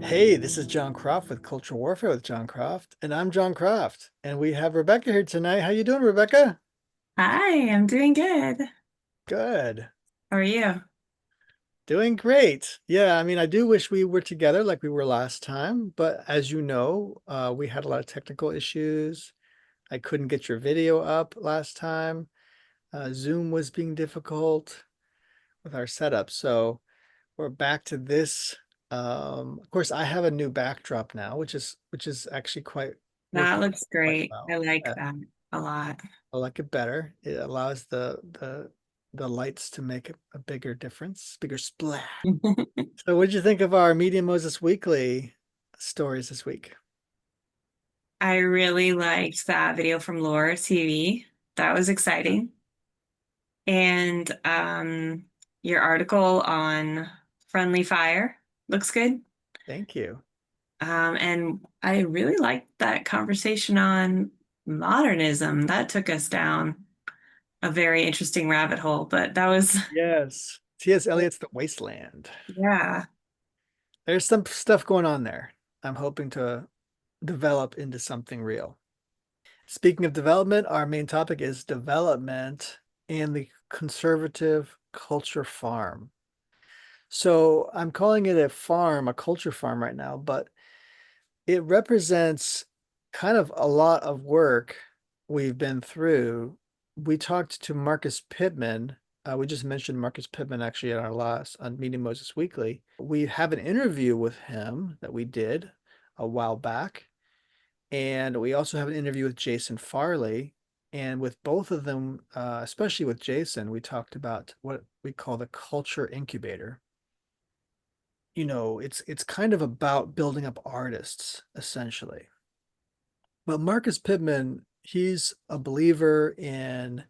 Hey, this is Jon Croft with Culture Warfare with Jon Croft, and I'm Jon Croft, and we have Rebecca here tonight. How you doing, Rebecca? Hi, I'm doing good. Good. How are you? Doing great. Yeah, I mean, I do wish we were together like we were last time, but as you know, we had a lot of technical issues. I couldn't get your video up last time. Zoom was being difficult with our setup, so we're back to this. Of course, I have a new backdrop now, which is actually quite That working looks quite great. I well. like that a lot. I like it better. It allows the lights to make a bigger difference, bigger splash. So what did you think of our Media Moses Weekly stories this week? I really liked that video from Laura TV. That was exciting. And your article on friendly fire looks good. Thank you. And I really liked that conversation on modernism. That took us down a very interesting rabbit hole, but that was, Yes. T.S. Eliot's The Wasteland. yeah. There's some stuff going on there. I'm hoping to develop into something real. Speaking of development, our main topic is development and the conservative culture farm. So I'm calling it a farm, a culture farm right now, but it represents kind of a lot of work we've been through. We talked to Marcus Pittman. We just mentioned Marcus Pittman actually at our last on Meeting Moses Weekly. We have an interview with him that we did a while back. And we also have an interview with Jason Farley. And with both of them, especially with Jason, we talked about what we call the culture incubator. It's kind of about building up artists, essentially. But Marcus Pittman, he's a believer in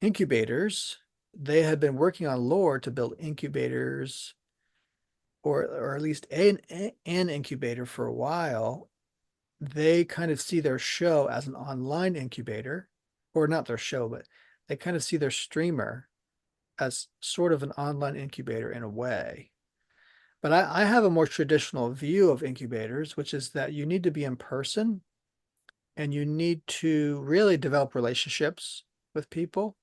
incubators. They had been working on lore to build incubators, or at least an incubator for a while. They kind of see their show as an online incubator, or not their show, but they kind of see their streamer as sort of an online incubator in a way. But I have a more traditional view of incubators, which is that you need to be in person and you need to really develop relationships with people.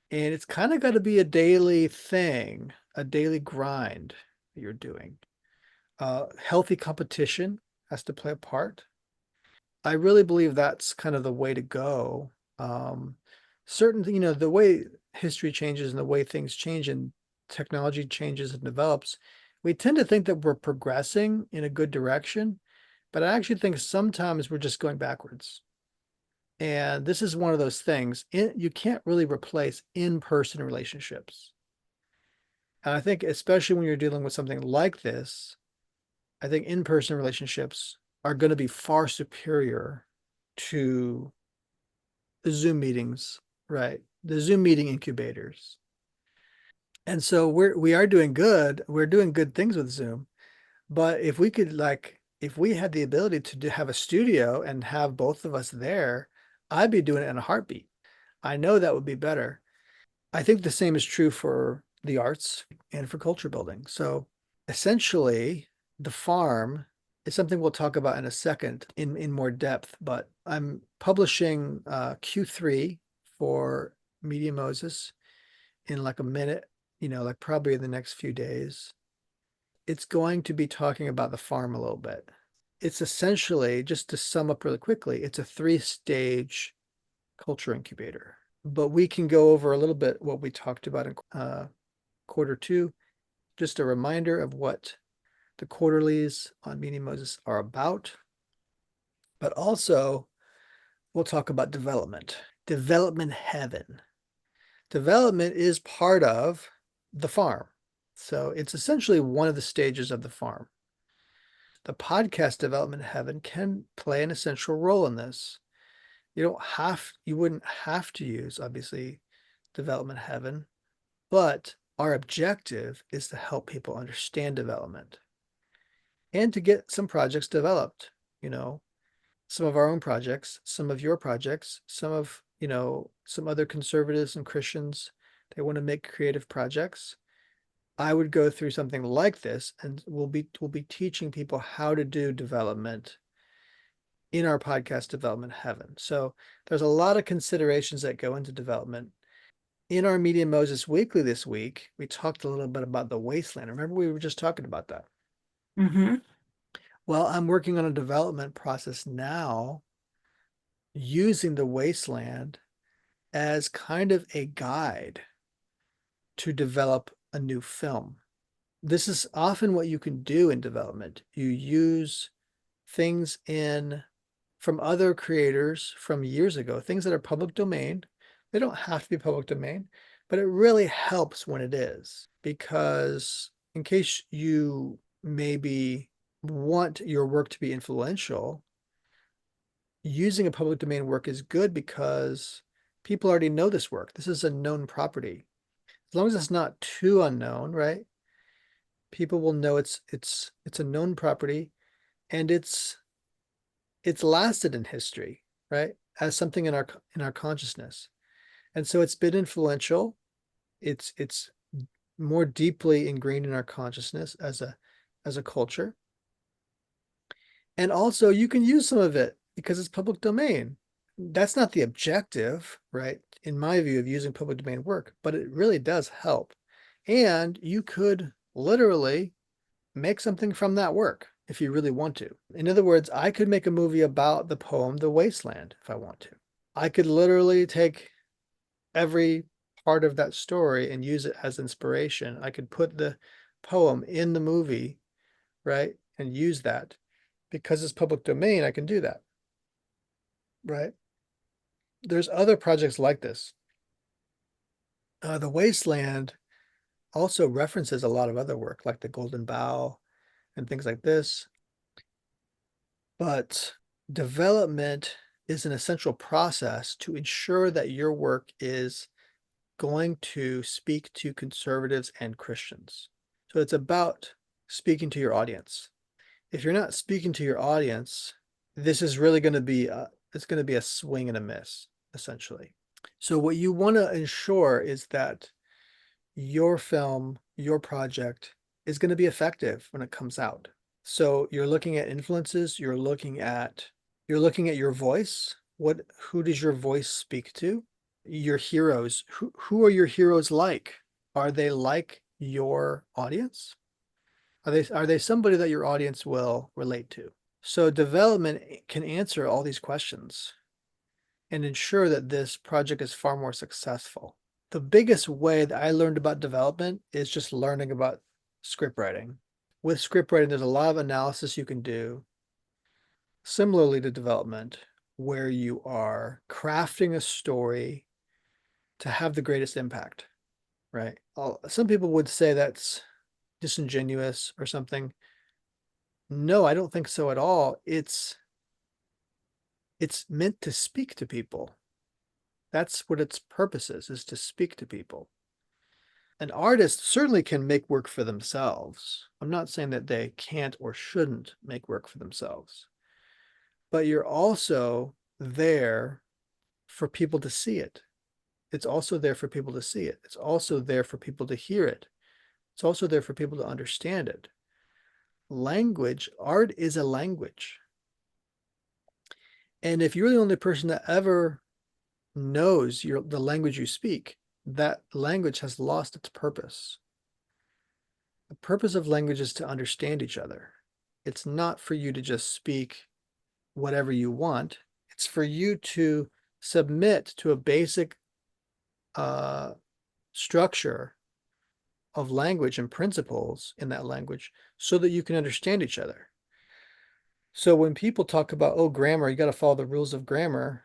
And it's kind of got to be a daily thing, a daily grind that you're doing. Healthy competition has to play a part. I really believe that's kind of the way to go. The way history changes and the way things change and technology changes and develops, we tend to think that we're progressing in a good direction, but I actually think sometimes we're just going backwards. And this is one of those things. You can't really replace in-person relationships. And I think, especially when you're dealing with something like this, I think in-person relationships are going to be far superior to the Zoom meetings, right? The Zoom meeting incubators. And so we are doing good. We're doing good things with Zoom. But if we had the ability to have a studio and have both of us there, I'd be doing it in a heartbeat. I know that would be better. I think the same is true for the arts and for culture building. So essentially, the farm is something we'll talk about in a second in more depth, but I'm publishing Q3 for Media Moses in like a minute, like probably in the next few days. It's going to be talking about the farm a little bit. It's essentially, just to sum up really quickly, it's a three-stage culture incubator. But we can go over a little bit what we talked about in quarter two, just a reminder of what the quarterlies on Meeting Moses are about. But also, we'll talk about development heaven. Development is part of the farm. So it's essentially one of the stages of the farm. The podcast development heaven can play an essential role in this. You wouldn't have to use, obviously, development heaven, but our objective is to help people understand development and to get some projects developed, you know, some of our own projects, some of your projects, some other conservatives and Christians, they want to make creative projects. I would go through something like this, and we'll be teaching people how to do development in our podcast development heaven. So there's a lot of considerations that go into development. In our Media Moses Weekly this week, we talked a little bit about the wasteland. Remember, we were just talking about that. Mm-hmm. Well, I'm working on a development process now using the wasteland as kind of a guide to develop a new film. This is often what you can do in development. You use things in from other creators from years ago, things that are public domain. They don't have to be public domain, but it really helps when it is, because in case you maybe want your work to be influential, using a public domain work is good because people already know this work. This is a known property. As long as it's not too unknown, right? People will know it's a known property, and it's lasted in history, right? As something in our consciousness. And so it's been influential. It's more deeply ingrained in our consciousness as a culture. And also you can use some of it because it's public domain. That's not the objective, right? In my view of using public domain work, but it really does help. And you could literally make something from that work if you really want to. In other words, I could make a movie about the poem The Wasteland if I want to. I could literally take every part of that story and use it as inspiration. I could put the poem in the movie, right? And use that. Because it's public domain, I can do that, right? There's other projects like this. The Wasteland also references a lot of other work, like the Golden Bough and things like this. But development is an essential process to ensure that your work is going to speak to conservatives and Christians. So it's about speaking to your audience. If you're not speaking to your audience, this is really going to be it's going to be a swing and a miss, essentially. So what you want to ensure is that your film, your project is going to be effective when it comes out. So you're looking at influences, you're looking at your voice. Who does your voice speak to? Your heroes. Who are your heroes like? Are they like your audience? Are they somebody that your audience will relate to? So development can answer all these questions and ensure that this project is far more successful. The biggest way that I learned about development is just learning about script writing. With script writing, there's a lot of analysis you can do, similarly to development, where you are crafting a story to have the greatest impact, right? Some people would say that's disingenuous or something. No, I don't think so at all. It's meant to speak to people. That's what its purpose is to speak to people. An artist certainly can make work for themselves. I'm not saying that they can't or shouldn't make work for themselves, but you're also there for people to see it. It's also there for people to see it. It's also there for people to hear it. It's also there for people to understand it. Language, art is a language. And if you're the only person that ever knows the language you speak, that language has lost its purpose. The purpose of language is to understand each other. It's not for you to just speak whatever you want. It's for you to submit to a basic uh, structure of language and principles in that language so that you can understand each other. So when people talk about, oh, grammar, you got to follow the rules of grammar,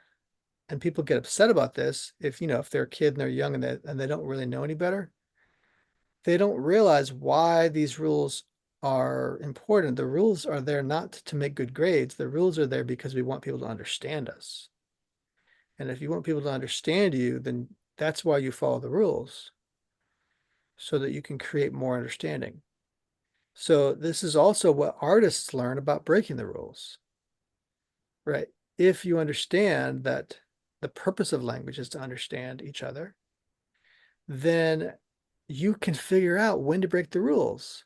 and people get upset about this, if they're a kid and they're young and they don't really know any better, they don't realize why these rules are important. The rules are there not to make good grades. The rules are there because we want people to understand us. And if you want people to understand you, then that's why you follow the rules, so that you can create more understanding. So this is also what artists learn about breaking the rules, right? If you understand that the purpose of language is to understand each other, then you can figure out when to break the rules,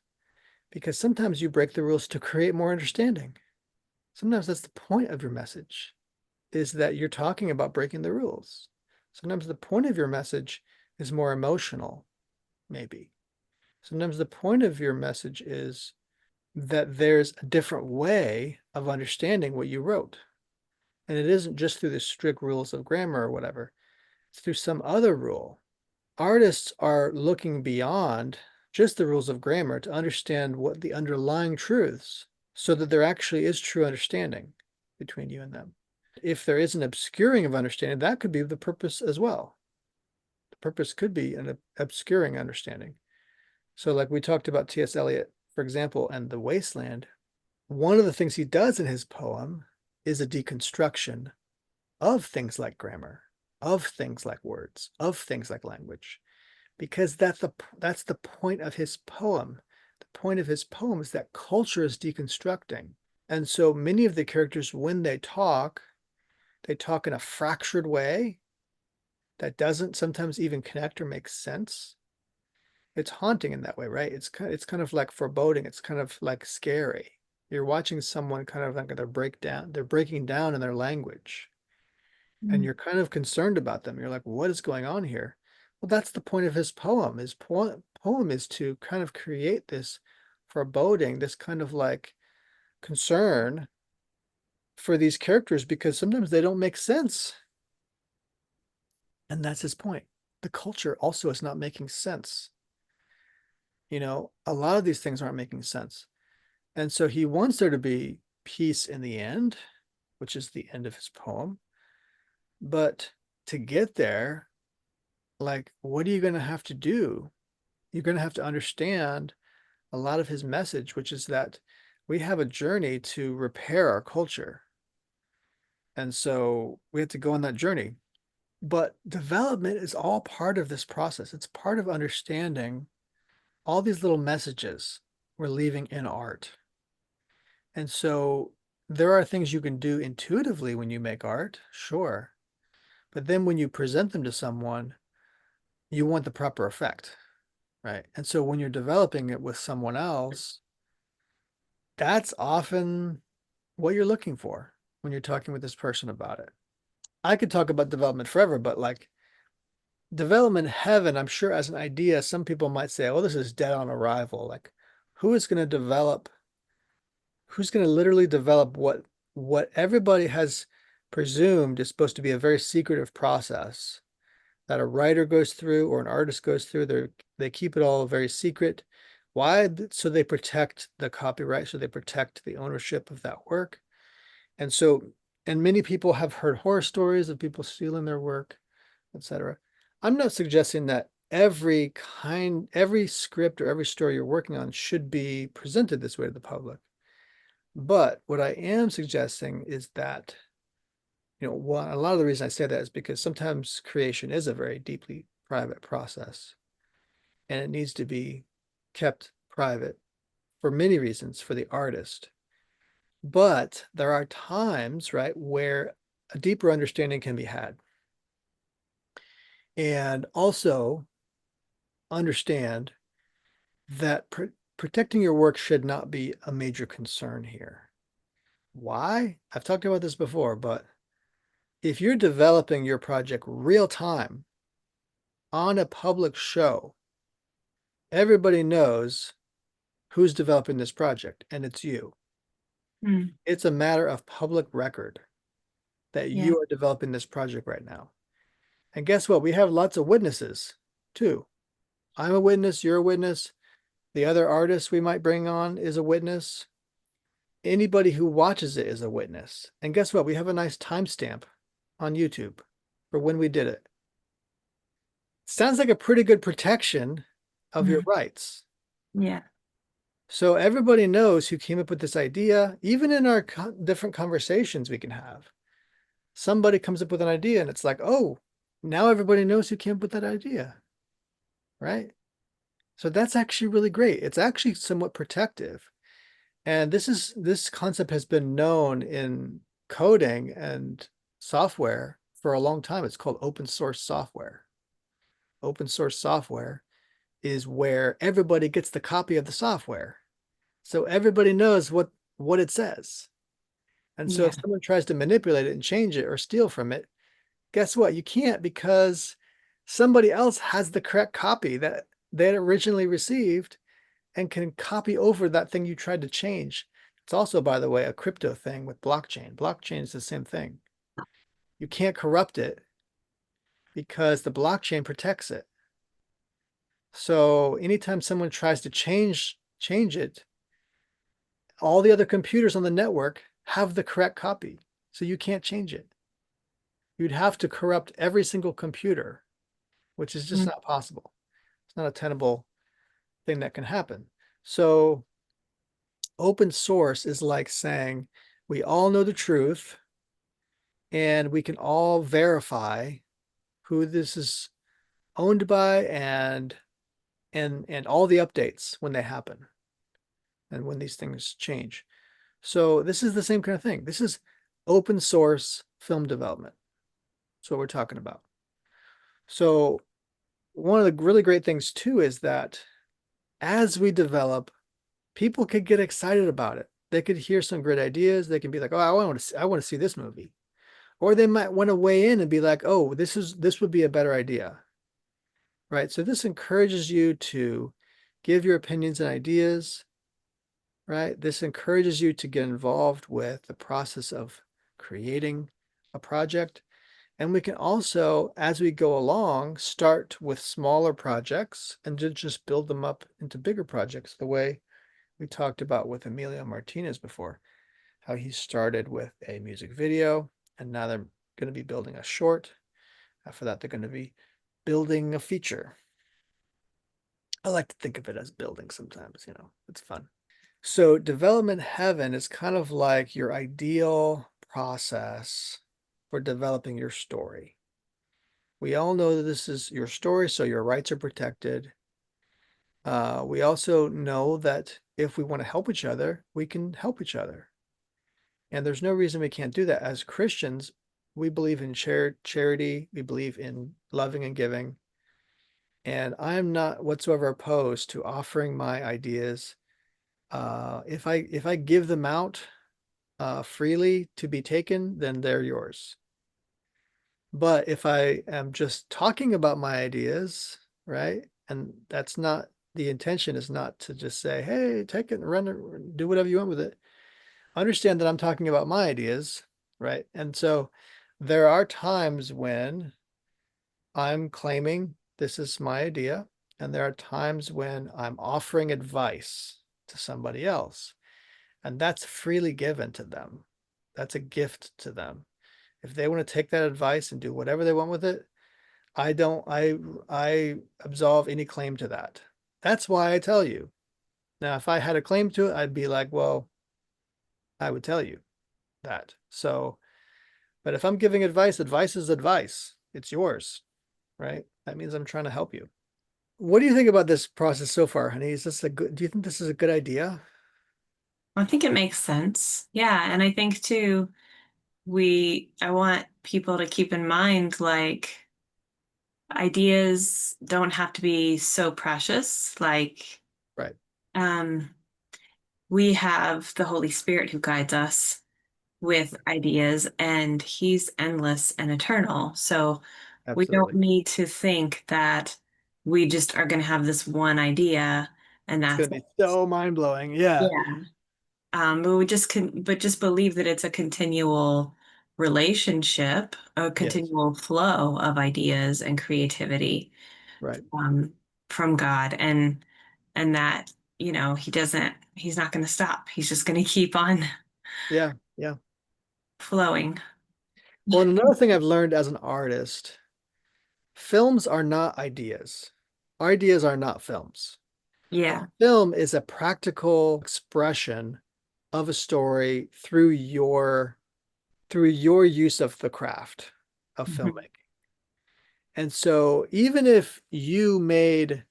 because sometimes you break the rules to create more understanding. Sometimes that's the point of your message, is that you're talking about breaking the rules. Sometimes the point of your message is more emotional, maybe. Sometimes the point of your message is that there's a different way of understanding what you wrote. And it isn't just through the strict rules of grammar or whatever, it's through some other rule. Artists are looking beyond just the rules of grammar to understand what the underlying truths, so that there actually is true understanding between you and them. If there is an obscuring of understanding, that could be the purpose as well. The purpose could be an obscuring understanding. So like we talked about T.S. Eliot, for example, and The Wasteland, one of the things he does in his poem is a deconstruction of things like grammar, of things like words, of things like language, because that's the point of his poem. The point of his poem is that culture is deconstructing. And so many of the characters, when they talk in a fractured way that doesn't sometimes even connect or make sense. It's haunting in that way, right? It's kind of like foreboding. It's kind of like scary. You're watching someone kind of like they're breaking down in their language, and Mm. you're kind of concerned about them. You're like, what is going on here? Well, that's the point of his poem. His poem is to kind of create this foreboding, this kind of like concern for these characters, because sometimes they don't make sense. And that's his point. The culture also is not making sense. A lot of these things aren't making sense. And so he wants there to be peace in the end, which is the end of his poem. But to get there, like, what are you going to have to do? You're going to have to understand a lot of his message, which is that we have a journey to repair our culture. And so we have to go on that journey. But development is all part of this process. It's part of understanding all these little messages we're leaving in art. And so there are things you can do intuitively when you make art, sure. But then when you present them to someone, you want the proper effect, right? And so when you're developing it with someone else, that's often what you're looking for when you're talking with this person about it. I could talk about development forever, but like development heaven, I'm sure as an idea, some people might say, oh, this is dead on arrival. Like, who is going to develop who's going to literally develop what everybody has presumed is supposed to be a very secretive process that a writer goes through or an artist goes through. They keep it all very secret. Why? So they protect the copyright, so they protect the ownership of that work. And so, and many people have heard horror stories of people stealing their work, etc. I'm not suggesting that every script or every story you're working on should be presented this way to the public. But what I am suggesting is that, a lot of the reason I say that is because sometimes creation is a very deeply private process, and it needs to be kept private for many reasons for the artist. But there are times, right, where a deeper understanding can be had. And also understand that protecting your work should not be a major concern here. Why? I've talked about this before, but if you're developing your project real time on a public show, everybody knows who's developing this project, and it's you. Mm. It's a matter of public record that Yeah. you are developing this project right now. And guess what? We have lots of witnesses too. I'm a witness, you're a witness. The other artist we might bring on is a witness. Anybody who watches it is a witness. And guess what? We have a nice timestamp on YouTube for when we did it. Sounds like a pretty good protection of your Mm. rights. Yeah. So everybody knows who came up with this idea, even in our different conversations we can have. Somebody comes up with an idea and it's like, oh, now everybody knows who came up with that idea, right? So that's actually really great. It's actually somewhat protective. And this concept has been known in coding and software for a long time. It's called open source software. Open source software is where everybody gets the copy of the software. So everybody knows what it says. And so Yeah. if someone tries to manipulate it and change it or steal from it, guess what? You can't, because somebody else has the correct copy that they had originally received and can copy over that thing you tried to change. It's also, by the way, a crypto thing with blockchain. Blockchain is the same thing. You can't corrupt it because the blockchain protects it. So anytime someone tries to change it, all the other computers on the network have the correct copy. So you can't change it. You'd have to corrupt every single computer, which is just Mm. not possible. It's not a tenable thing that can happen. So open source is like saying we all know the truth and we can all verify who this is owned by and all the updates when they happen and when these things change. So this is the same kind of thing. This is open source film development. That's what we're talking about. So one of the really great things too is that as we develop, people could get excited about it. They could hear some great ideas. They can be like, "Oh, I want to see this movie," or they might want to weigh in and be like, "Oh, this would be a better idea," right? So this encourages you to give your opinions and ideas, right? This encourages you to get involved with the process of creating a project. And we can also, as we go along, start with smaller projects and just build them up into bigger projects, the way we talked about with Emilio Martinez before, how he started with a music video and now they're going to be building a short. After that, they're going to be building a feature. I like to think of it as building sometimes, it's fun. So development heaven is kind of like your ideal process for developing your story. We all know that this is your story, so your rights are protected. We also know that if we want to help each other, we can help each other. And there's no reason we can't do that. As Christians, we believe in charity, we believe in loving and giving. And I'm not whatsoever opposed to offering my ideas. If I give them out freely to be taken, then they're yours. But if I am just talking about my ideas, right? And that's not the intention, is not to just say, hey, take it and run it, do whatever you want with it. Understand that I'm talking about my ideas, right? And so there are times when I'm claiming this is my idea, and there are times when I'm offering advice to somebody else, and that's freely given to them. That's a gift to them. If they want to take that advice and do whatever they want with it, I don't, I absolve any claim to that. That's why I tell you. Now, if I had a claim to it, I'd be like, well, I would tell you that. So, but if I'm giving advice, advice is advice. It's yours, right? That means I'm trying to help you. What do you think about this process so far, honey? Do you think this is a good idea? I think it makes sense. Yeah. And I think too, I want people to keep in mind like ideas don't have to be so precious. Like, Right. um, we have the Holy Spirit who guides us with ideas, and He's endless and eternal. So we don't Absolutely. need to think that we just are going to have this one idea and It's that's going to be so mind blowing. Yeah. yeah. But but just believe that it's a continual relationship, a Yes. continual flow of ideas and creativity Right. um, from God, and that he's not going to stop. He's just going to keep on Yeah. Yeah. flowing. Well, and another thing I've learned as an artist, films are not ideas. Ideas are not films. A Yeah. film is a practical expression of a story through your use of the craft of Mhm. filmmaking. And so even if you made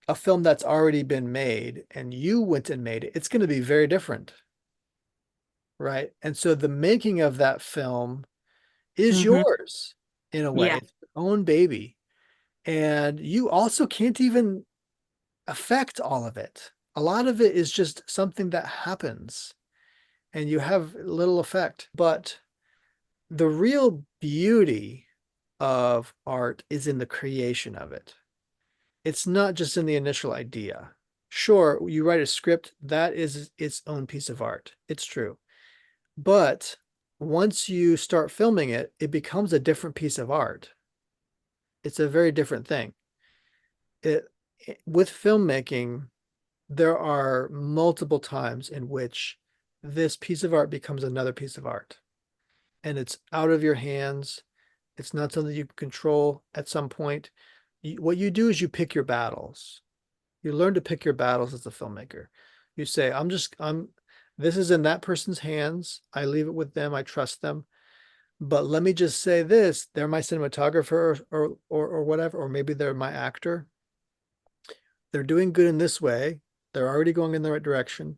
a film that's already been made and you went and made it, it's going to be very different, right? And so the making of that film is Mhm. yours in a way. Yeah. It's your own baby. And you also can't even affect all of it. A lot of it is just something that happens and you have little effect. But the real beauty of art is in the creation of it. It's not just in the initial idea. Sure, you write a script, that is its own piece of art. It's true. But once you start filming it, it becomes a different piece of art. It's a very different thing. It, with filmmaking, there are multiple times in which this piece of art becomes another piece of art. And it's out of your hands. It's not something you can control at some point. What you do is you pick your battles. You learn to pick your battles as a filmmaker. You say, this is in that person's hands. I leave it with them. I trust them. But let me just say this, they're my cinematographer or whatever, or maybe they're my actor. They're doing good in this way. They're already going in the right direction,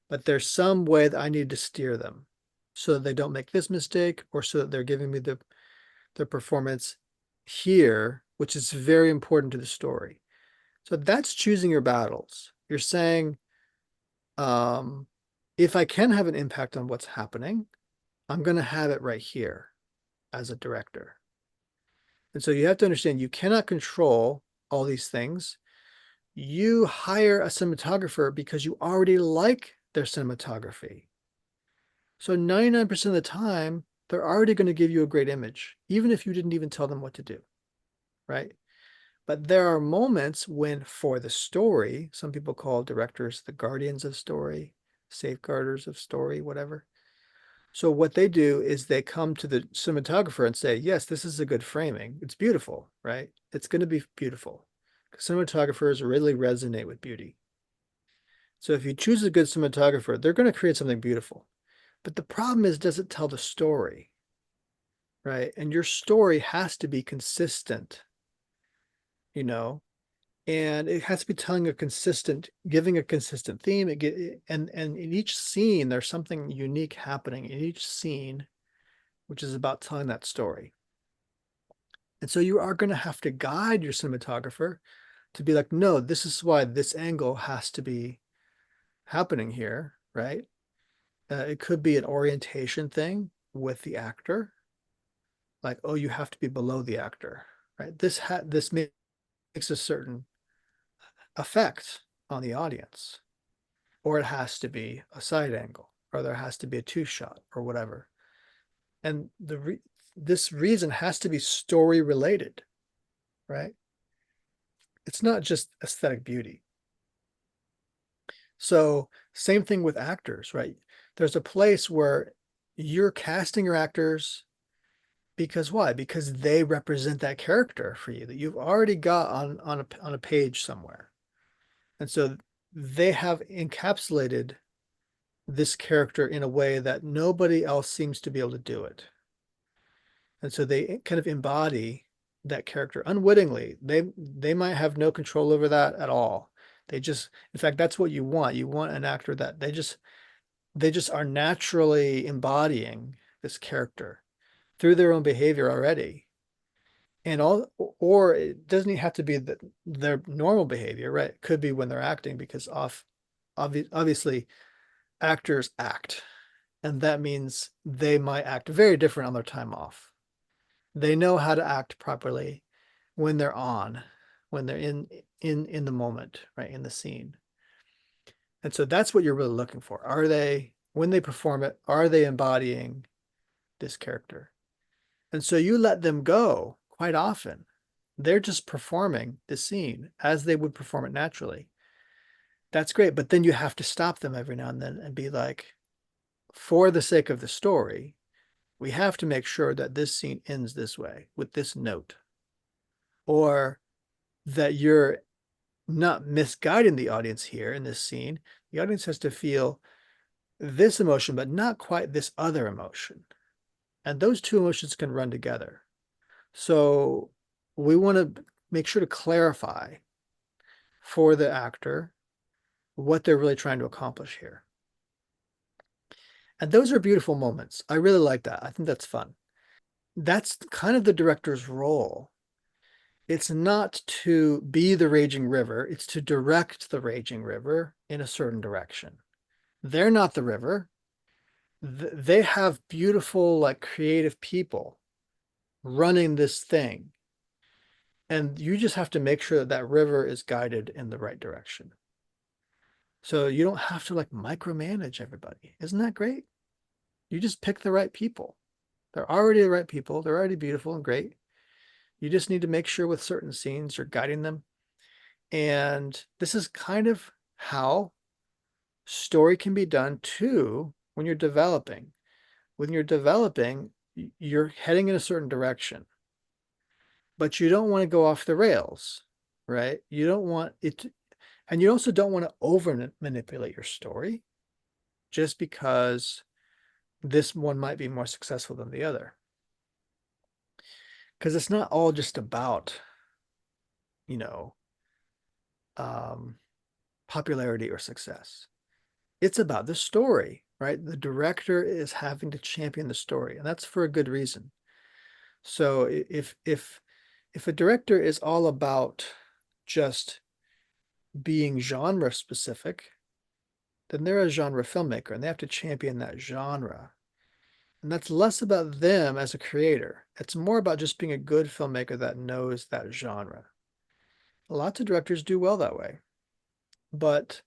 but there's some way that I need to steer them so that they don't make this mistake, or so that they're giving me the performance here, which is very important to the story. So that's choosing your battles. You're saying, if I can have an impact on what's happening, I'm going to have it right here as a director. And so you have to understand you cannot control all these things. You hire a cinematographer because you already like their cinematography. So 99% of the time, they're already going to give you a great image, even if you didn't even tell them what to do, right? But there are moments when, for the story, some people call directors the guardians of story, safeguarders of story, whatever. So what they do is they come to the cinematographer and say, yes, this is a good framing. It's beautiful, right? It's going to be beautiful. Cinematographers really resonate with beauty. So if you choose a good cinematographer, they're going to create something beautiful. But the problem is, does it tell the story, right? And your story has to be consistent, you know, and it has to be telling a consistent, giving a consistent theme. And in each scene, there's something unique happening in each scene, which is about telling that story. And so you are going to have to guide your cinematographer to be like, no, this is why this angle has to be happening here, right? It could be an orientation thing with the actor, like, oh, you have to be below the actor, right? This makes a certain effect on the audience, or it has to be a side angle, or there has to be a two shot, or whatever. And this reason has to be story related, right? It's not just aesthetic beauty. So same thing with actors, right? There's a place where you're casting your actors because why? Because they represent that character for you that you've already got on a page somewhere. And so they have encapsulated this character in a way that nobody else seems to be able to do it. And so they kind of embody that character unwittingly. They might have no control over that at all. They just, in fact, that's what you want. You want an actor that they just are naturally embodying this character through their own behavior already. And all, or it doesn't have to be their normal behavior, right? It could be when they're acting, because obviously actors act, and that means they might act very different on their time off. They know how to act properly when they're on, when they're in the moment, right, in the scene. And so that's what you're really looking for. Are they, when they perform it, are they embodying this character? And so you let them go quite often. They're just performing the scene as they would perform it naturally. That's great. But then you have to stop them every now and then and be like, for the sake of the story, we have to make sure that this scene ends this way with this note, or that you're not misguiding the audience here in this scene. The audience has to feel this emotion, but not quite this other emotion. And those two emotions can run together. So we want to make sure to clarify for the actor what they're really trying to accomplish here. And those are beautiful moments. I really like that. I think that's fun. That's kind of the director's role. It's not to be the raging river, it's to direct the raging river in a certain direction. They're not the river. They have beautiful, like creative people running this thing. And you just have to make sure that that river is guided in the right direction. So you don't have to like micromanage everybody. Isn't that great? You just pick the right people. They're already the right people. They're already beautiful and great. You just need to make sure with certain scenes you're guiding them. And this is kind of how story can be done too when you're developing. When you're developing, you're heading in a certain direction, but you don't want to go off the rails, right? You don't want it to, and you also don't want to over manipulate your story just because this one might be more successful than the other. Because it's not all just about, you know, um, popularity or success. It's about the story, right? The director is having to champion the story, and that's for a good reason. So if a director is all about just being genre specific, then they're a genre filmmaker and they have to champion that genre. And that's less about them as a creator. It's more about just being a good filmmaker that knows that genre. Lots of directors do well that way. But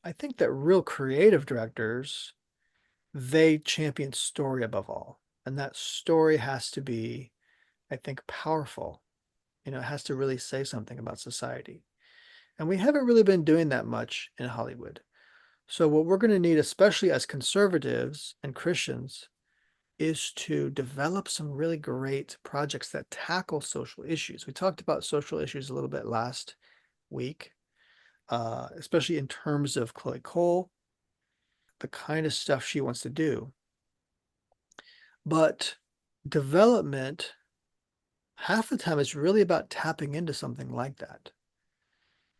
I think that real creative directors, they champion story above all. And that story has to be, I think, powerful. It has to really say something about society. And we haven't really been doing that much in Hollywood. So, what we're going to need, especially as conservatives and Christians, is to develop some really great projects that tackle social issues. We talked about social issues a little bit last week, especially in terms of Chloe Cole, the kind of stuff she wants to do. But development, half the time, is really about tapping into something like that.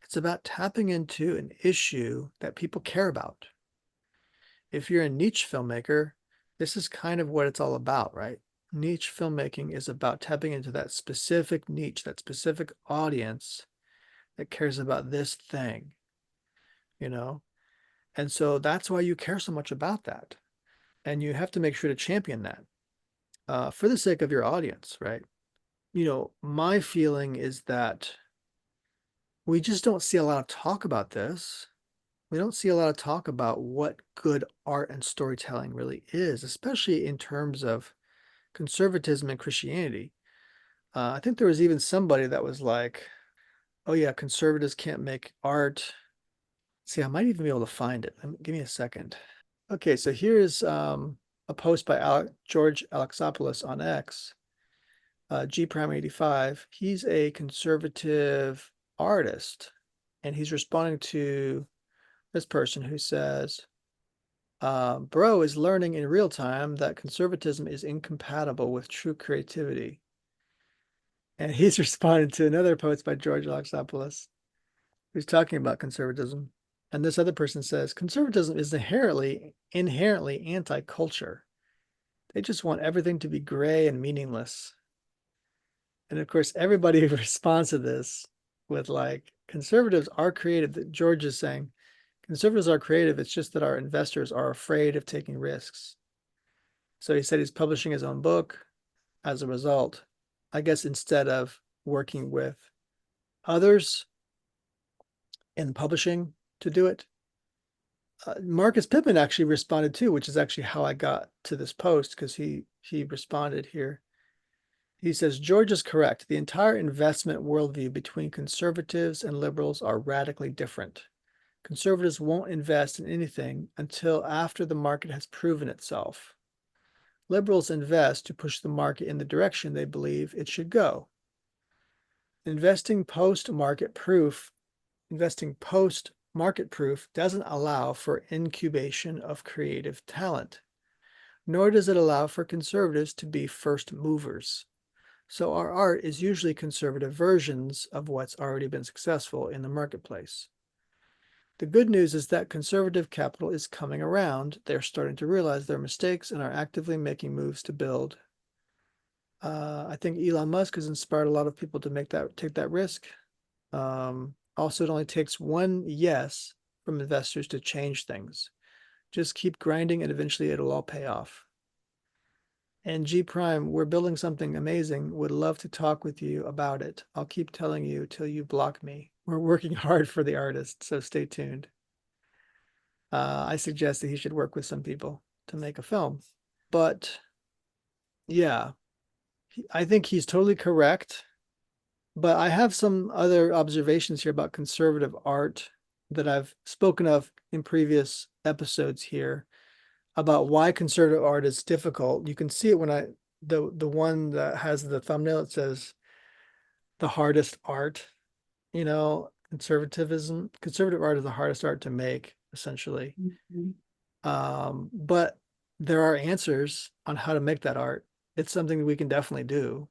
It's about tapping into an issue that people care about. If you're a niche filmmaker, this is kind of what it's all about, right? Niche filmmaking is about tapping into that specific niche, that specific audience that cares about this thing, you know? And so that's why you care so much about that. And you have to make sure to champion that for the sake of your audience, right? My feeling is that we just don't see a lot of talk about this. We don't see a lot of talk about what good art and storytelling really is, especially in terms of conservatism and Christianity. I think there was even somebody that was like, oh, yeah, conservatives can't make art. See, I might even be able to find it. Give me a second. Okay, so here's a post by George Alexopoulos on X, G Prime 85. He's a conservative artist, and he's responding to this person who says, Bro is learning in real time that conservatism is incompatible with true creativity. And he's responding to another post by George Alexopoulos, who's talking about conservatism. And this other person says, conservatism is inherently anti-culture. They just want everything to be gray and meaningless. And of course, everybody responds to this with like, conservatives are creative. George is saying, conservatives are creative. It's just that our investors are afraid of taking risks. So he said he's publishing his own book as a result. I guess instead of working with others in publishing to do it. Marcus Pittman actually responded too, which is actually how I got to this post because he responded here. He says, George is correct. The entire investment worldview between conservatives and liberals are radically different. Conservatives won't invest in anything until after the market has proven itself. Liberals invest to push the market in the direction they believe it should go. Investing post-market proof doesn't allow for incubation of creative talent, nor does it allow for conservatives to be first movers. So our art is usually conservative versions of what's already been successful in the marketplace. The good news is that conservative capital is coming around. They're starting to realize their mistakes and are actively making moves to build I think Elon Musk has inspired a lot of people to take that risk. Also, it only takes one yes from investors to change things. Just keep grinding and eventually it'll all pay off. And G Prime, we're building something amazing. Would love to talk with you about it. I'll keep telling you till you block me. We're working hard for the artist, so stay tuned. I suggest that he should work with some people to make a film. But yeah, I think he's totally correct. But I have some other observations here about conservative art that I've spoken of in previous episodes here about why conservative art is difficult. You can see it when the one that has the thumbnail, it says the hardest art, conservative art is the hardest art to make, essentially. Mhm. But there are answers on how to make that art. It's something we can definitely do.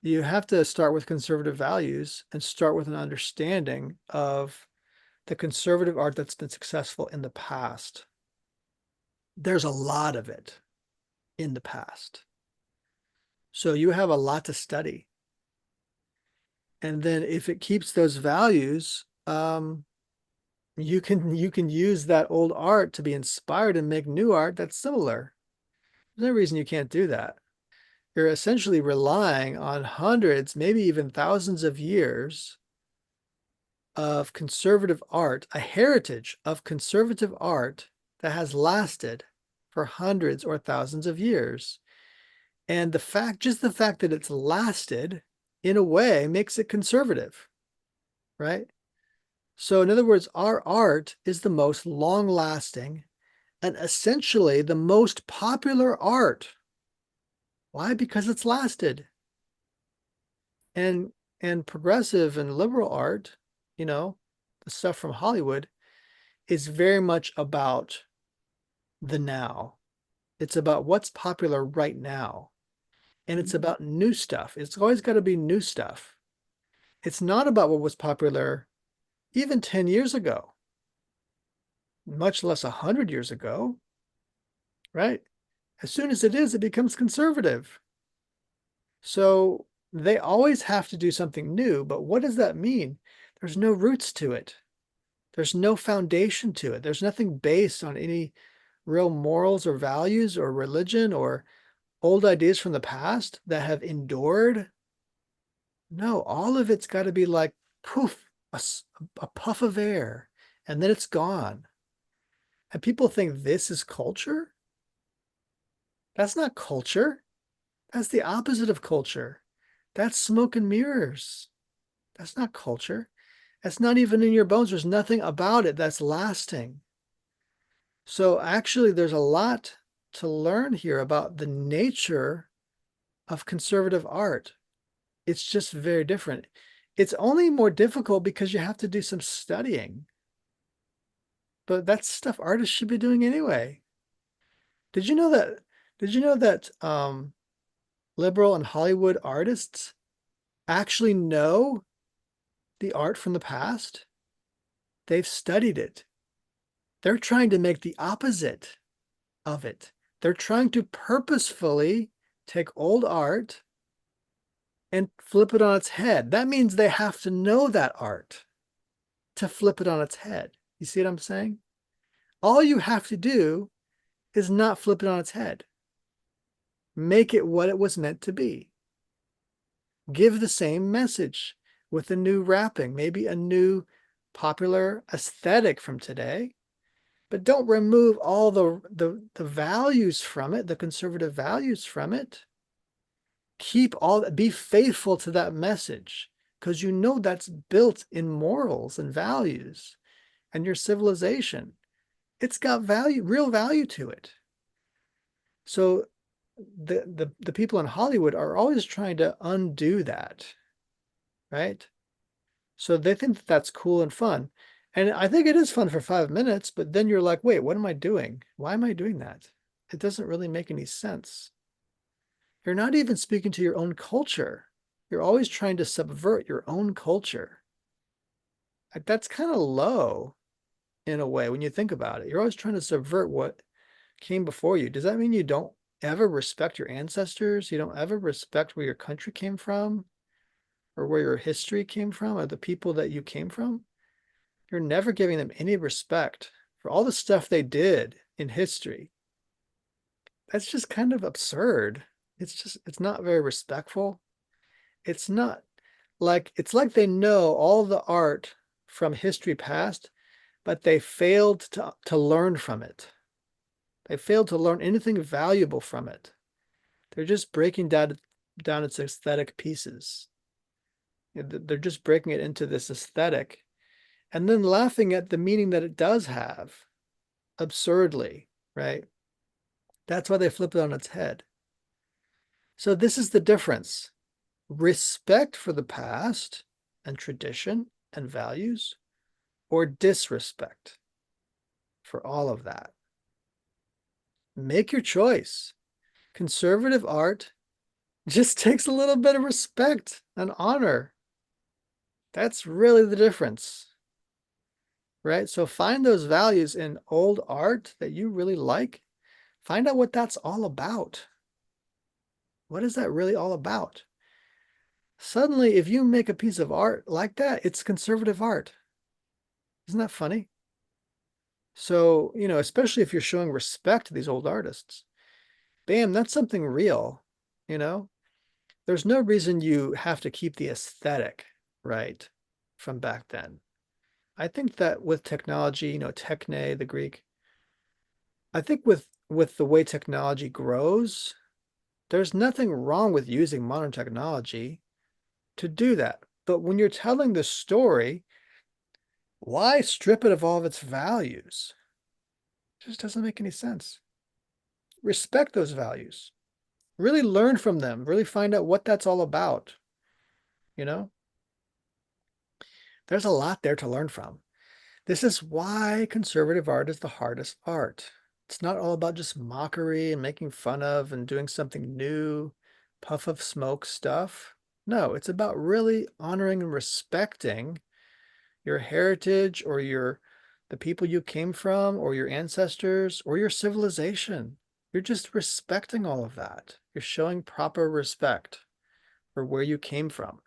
You have to start with conservative values and start with an understanding of the conservative art that's been successful in the past. There's a lot of it in the past. So you have a lot to study. And then if it keeps those values, you can use that old art to be inspired and make new art that's similar. There's no reason you can't do that. You're essentially relying on hundreds, maybe even thousands of years of conservative art, a heritage of conservative art that has lasted for hundreds or thousands of years. And just the fact that it's lasted in a way makes it conservative, right? So in other words, our art is the most long lasting and essentially the most popular art. Why? Because it's lasted. And progressive and liberal art, the stuff from Hollywood is very much about the now. It's about what's popular right now. And it's about new stuff. It's always got to be new stuff. It's not about what was popular even 10 years ago, much less 100 years ago, right? As soon as it is, it becomes conservative. So they always have to do something new. But what does that mean? There's no roots to it. There's no foundation to it. There's nothing based on any real morals or values or religion or old ideas from the past that have endured. No, all of it's got to be like poof, a puff of air, and then it's gone. And people think this is culture. That's not culture. That's the opposite of culture. That's smoke and mirrors. That's not culture. That's not even in your bones. There's nothing about it that's lasting. So actually, there's a lot to learn here about the nature of conservative art. It's just very different. It's only more difficult because you have to do some studying. But that's stuff artists should be doing anyway. Did you know that? Did you know that liberal and Hollywood artists actually know the art from the past? They've studied it. They're trying to make the opposite of it. They're trying to purposefully take old art and flip it on its head. That means they have to know that art to flip it on its head. You see what I'm saying? All you have to do is not flip it on its head. Make it what it was meant to be. Give the same message with a new wrapping, maybe a new popular aesthetic from today, but don't remove all the values from it, the conservative values from it. Be faithful to that message because that's built in morals and values and your civilization. It's got value, real value to it. So the people in Hollywood are always trying to undo that, right? So they think that that's cool and fun. And I think it is fun for 5 minutes, but then you're like, wait, what am I doing? Why am I doing that? It doesn't really make any sense. You're not even speaking to your own culture. You're always trying to subvert your own culture. Like, that's kind of low in a way when you think about it. You're always trying to subvert what came before you. Does that mean you don't ever respect your ancestors. You don't ever respect where your country came from or where your history came from or the people that you came from. You're never giving them any respect for all the stuff they did in history. That's just kind of absurd. It's not very respectful. It's not it's like they know all the art from history past, but they failed to learn from it. They failed to learn anything valuable from it. They're just breaking down its aesthetic pieces. They're just breaking it into this aesthetic and then laughing at the meaning that it does have absurdly, right? That's why they flip it on its head. So this is the difference. Respect for the past and tradition and values, or disrespect for all of that. Make your choice. Conservative art just takes a little bit of respect and honor. That's really the difference, right? So find those values in old art that you really like. Find out what that's all about. What is that really all about? Suddenly, if you make a piece of art like that, it's conservative art. Isn't that funny? So, especially if you're showing respect to these old artists, bam, that's something real, you know? There's no reason you have to keep the aesthetic, right, from back then. I think that with technology, techne, the Greek, I think with the way technology grows, there's nothing wrong with using modern technology to do that. But when you're telling the story, why strip it of all of its values? It just doesn't make any sense. Respect those values. Really learn from them. Really find out what that's all about. You know, there's a lot there to learn from. This is why conservative art is the hardest art. It's not all about just mockery and making fun of and doing something new, puff of smoke stuff. No, it's about really honoring and respecting your heritage or the people you came from or your ancestors or your civilization. You're just respecting all of that. You're showing proper respect for where you came from.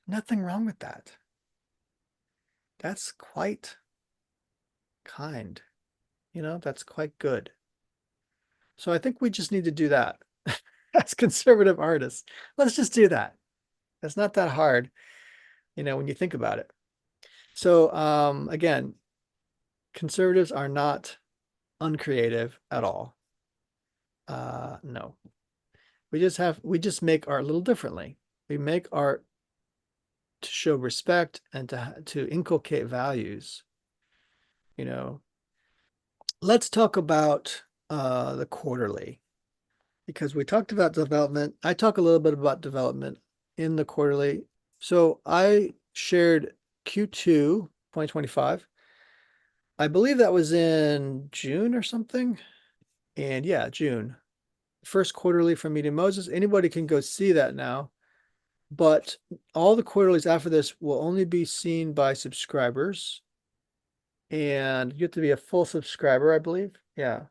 Nothing wrong with that. That's quite kind. That's quite good. So I think we just need to do that as conservative artists. Let's just do that. It's not that hard, when you think about it. So again, conservatives are not uncreative at all. No. We just make art a little differently. We make art to show respect and to inculcate values. You know, let's talk about the quarterly because we talked about development. I talk a little bit about development in the quarterly. So I shared Q2 2025. I believe that was in June or something. And yeah, June. First quarterly from Meeting Moses. Anybody can go see that now. But all the quarterlies after this will only be seen by subscribers. And you have to be a full subscriber, I believe. Yeah.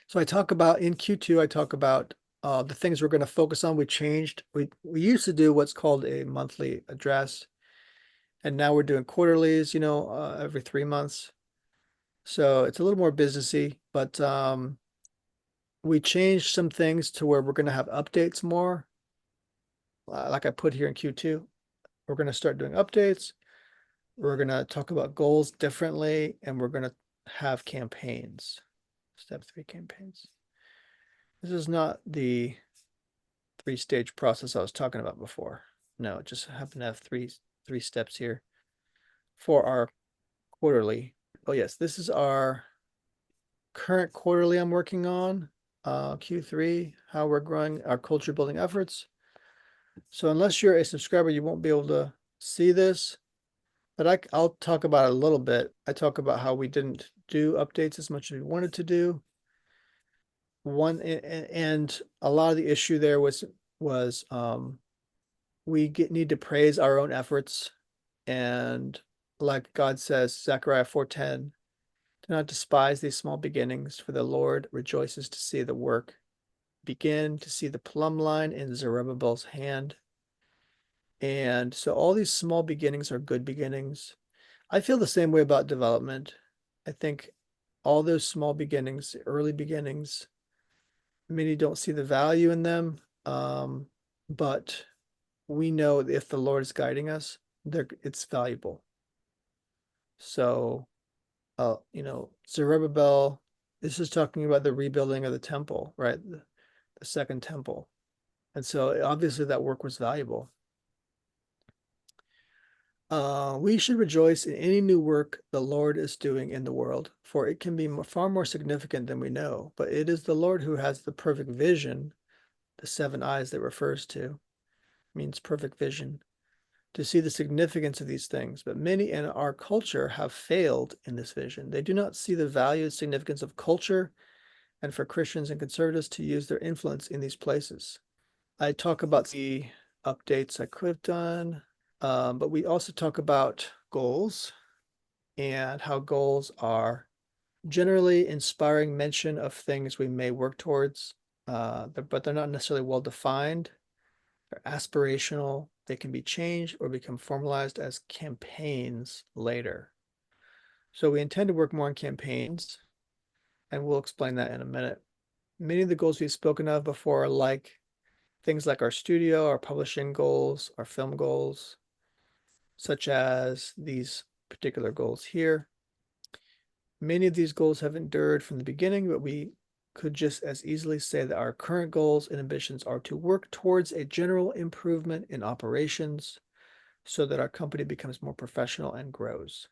So I talk about in Q2, I talk about the things we're going to focus on. We changed. We used to do what's called a monthly address. And now we're doing quarterlies, every 3 months. So it's a little more businessy, but we changed some things to where we're going to have updates more. Like I put here in Q2, we're going to start doing updates. We're going to talk about goals differently, and we're going to have campaigns. Step 3 campaigns. This is not the 3-stage process I was talking about before. No, it just happened to have three steps here for our quarterly. Oh yes, this is our current quarterly I'm working on, Q3, how we're growing our culture building efforts. So unless you're a subscriber, you won't be able to see this, but I'll talk about it a little bit. I talk about how we didn't do updates as much as we wanted to do. And a lot of the issue there was we need to praise our own efforts, and like God says, Zechariah 4:10, Do not despise these small beginnings, for the Lord rejoices to see the work begin, to see the plumb line in Zerubbabel's hand. And so all these small beginnings are good beginnings. I feel the same way about development. I think all those small beginnings, early beginnings, many don't see the value in them. But we know if the Lord is guiding us, it's valuable. So, Zerubbabel, this is talking about the rebuilding of the temple, right? The second temple. And so obviously that work was valuable. We should rejoice in any new work the Lord is doing in the world, for it can be far more significant than we know. But it is the Lord who has the perfect vision, the seven eyes that refers to, means perfect vision, to see the significance of these things. But many in our culture have failed in this vision. They do not see the value and significance of culture, and for Christians and conservatives to use their influence in these places. I talk about the updates I could have done, but we also talk about goals and how goals are generally inspiring mention of things we may work towards, but they're not necessarily well defined. They're aspirational. They can be changed or become formalized as campaigns later. So we intend to work more on campaigns, and we'll explain that in a minute. Many of the goals we've spoken of before are like things like our studio, our publishing goals, our film goals, such as these particular goals here. Many of these goals have endured from the beginning, but we could just as easily say that our current goals and ambitions are to work towards a general improvement in operations so that our company becomes more professional and grows.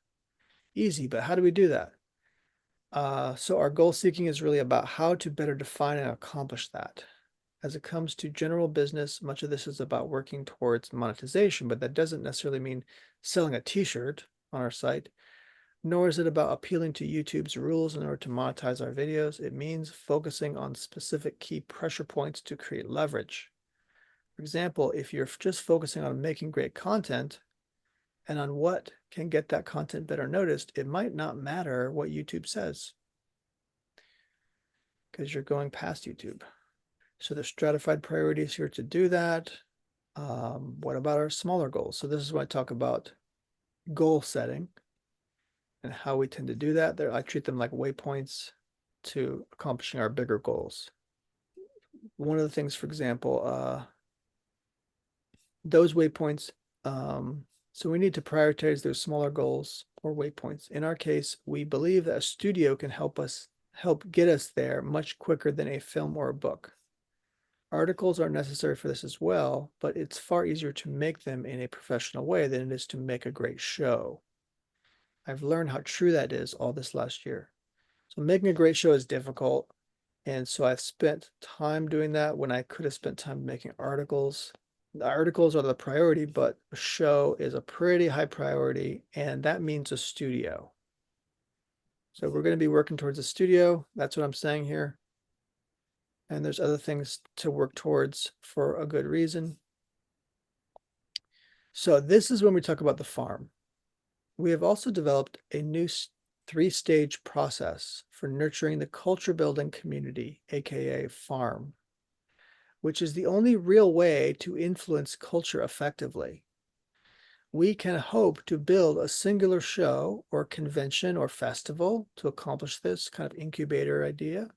Easy, but how do we do that? So our goal seeking is really about how to better define and accomplish that. As it comes to general business, much of this is about working towards monetization, but that doesn't necessarily mean selling a t-shirt on our site, nor is it about appealing to YouTube's rules in order to monetize our videos. It means focusing on specific key pressure points to create leverage. For example, if you're just focusing on making great content and on what can get that content better noticed, it might not matter what YouTube says because you're going past YouTube. So there's stratified priorities here to do that. What about our smaller goals? So this is when I talk about goal setting and how we tend to do that. I treat them like waypoints to accomplishing our bigger goals. One of the things, for example, those waypoints, so we need to prioritize those smaller goals or waypoints. In our case, we believe that a studio can help get us there much quicker than a film or a book. Articles are necessary for this as well, but it's far easier to make them in a professional way than it is to make a great show. I've learned how true that is all this last year. So making a great show is difficult. And so I've spent time doing that when I could have spent time making articles. The articles are the priority, but a show is a pretty high priority, and that means a studio. So we're going to be working towards a studio. That's what I'm saying here. And there's other things to work towards for a good reason. So this is when we talk about the farm. We have also developed a new three-stage process for nurturing the culture building community, aka farm, which is the only real way to influence culture effectively. We can hope to build a singular show or convention or festival to accomplish this kind of incubator idea.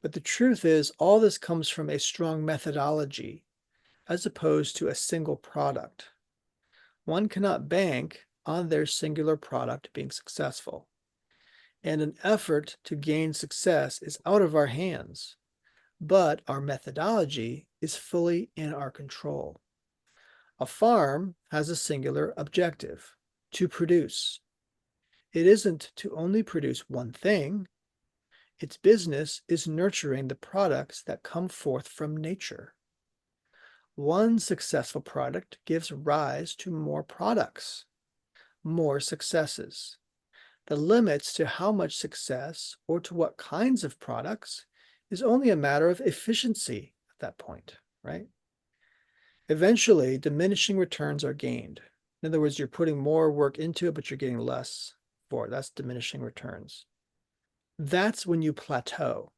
But the truth is, all this comes from a strong methodology as opposed to a single product. One cannot bank on their singular product being successful. And an effort to gain success is out of our hands, but our methodology is fully in our control. A farm has a singular objective: to produce. It isn't to only produce one thing. Its business is nurturing the products that come forth from nature. One successful product gives rise to more products, more successes. The limits to how much success or to what kinds of products is only a matter of efficiency at that point, right? Eventually, diminishing returns are gained. In other words, you're putting more work into it, but you're getting less for it. That's diminishing returns. That's when you plateau.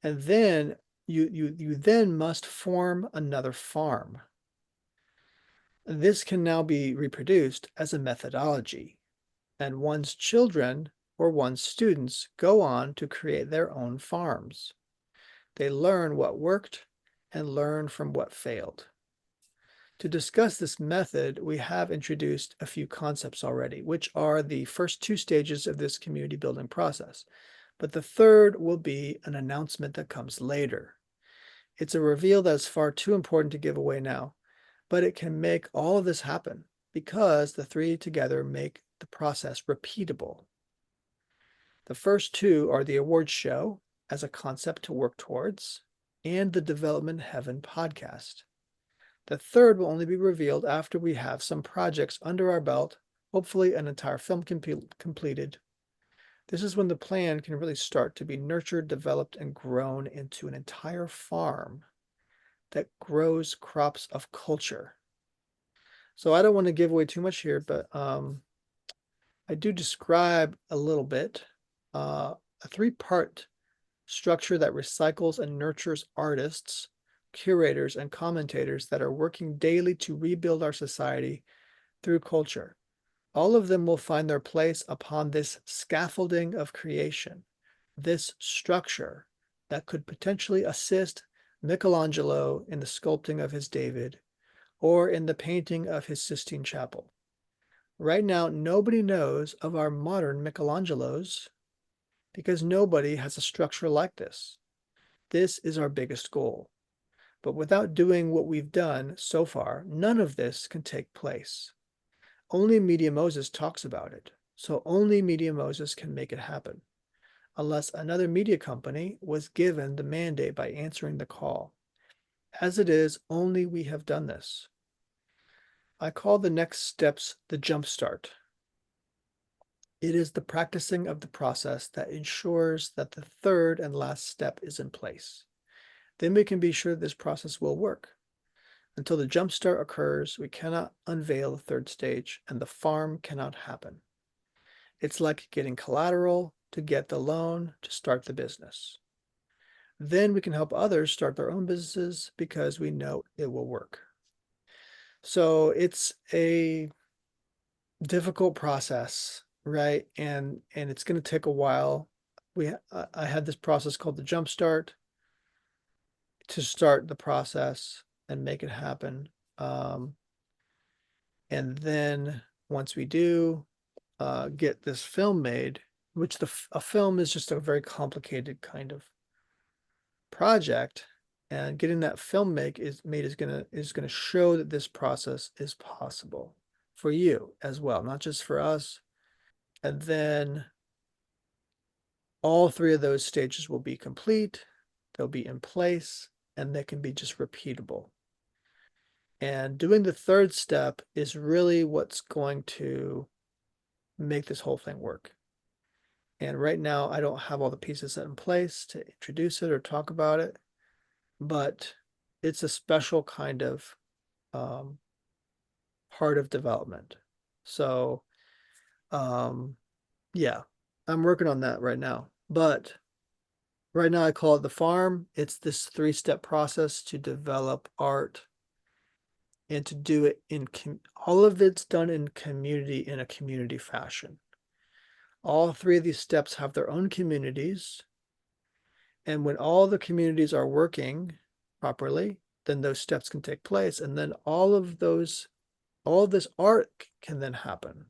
And then you then must form another farm. This can now be reproduced as a methodology, and one's children or one's students go on to create their own farms. They learn what worked and learn from what failed. To discuss this method, we have introduced a few concepts already, which are the first two stages of this community building process. But the third will be an announcement that comes later. It's a reveal that's far too important to give away now, but it can make all of this happen because the three together make the process repeatable. The first two are the awards show as a concept to work towards and the Development Heaven podcast. The third will only be revealed after we have some projects under our belt, hopefully an entire film completed. This is when the plan can really start to be nurtured, developed, and grown into an entire farm that grows crops of culture. So I don't want to give away too much here, but I do describe a little bit a three-part structure that recycles and nurtures artists, curators, and commentators that are working daily to rebuild our society through culture. All of them will find their place upon this scaffolding of creation, this structure that could potentially assist Michelangelo in the sculpting of his David or in the painting of his Sistine Chapel. Right now, nobody knows of our modern Michelangelos because nobody has a structure like this. This is our biggest goal. But without doing what we've done so far, none of this can take place. Only Media Moses talks about it, so only Media Moses can make it happen, unless another media company was given the mandate by answering the call. As it is, only we have done this. I call the next steps the jump start. It is the practicing of the process that ensures that the third and last step is in place. Then we can be sure this process will work. Until the jump start occurs, we cannot unveil the third stage, and the farm cannot happen. It's like getting collateral to get the loan to start the business. Then we can help others start their own businesses because we know it will work. So it's a difficult process, right? And it's going to take a while. I had this process called the jump start to start the process and make it happen. And then once we do get this film made, which a film is just a very complicated kind of project, and getting that film made is gonna show that this process is possible for you as well, not just for us. And then all three of those stages will be complete, they'll be in place, and they can be just repeatable. And doing the third step is really what's going to make this whole thing work. And right now, I don't have all the pieces set in place to introduce it or talk about it, but it's a special kind of um, part of development. So, um, yeah, I'm working on that right now. But right now, I call it the farm. It's this three-step process to develop art and to do it all of it's done in a community fashion. All three of these steps have their own communities. And when all the communities are working properly, then those steps can take place. And then all of this art can then happen.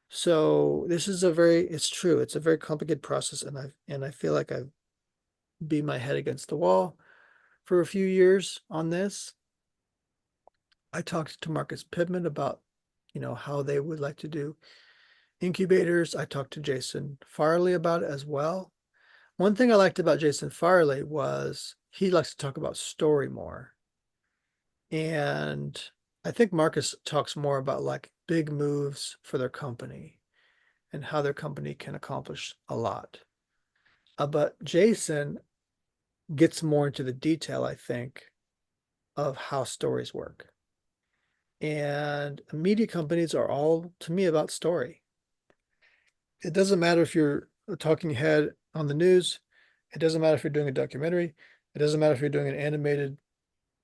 So this is it's true. It's a very complicated process. And I feel like I've beat my head against the wall for a few years on this. I talked to Marcus Pittman about, how they would like to do incubators. I talked to Jason Farley about it as well. One thing I liked about Jason Farley was he likes to talk about story more. And I think Marcus talks more about like big moves for their company and how their company can accomplish a lot. But Jason gets more into the detail, I think, of how stories work. And media companies are all, to me, about story. It doesn't matter if you're a talking head on the news. It doesn't matter if you're doing a documentary. It doesn't matter if you're doing an animated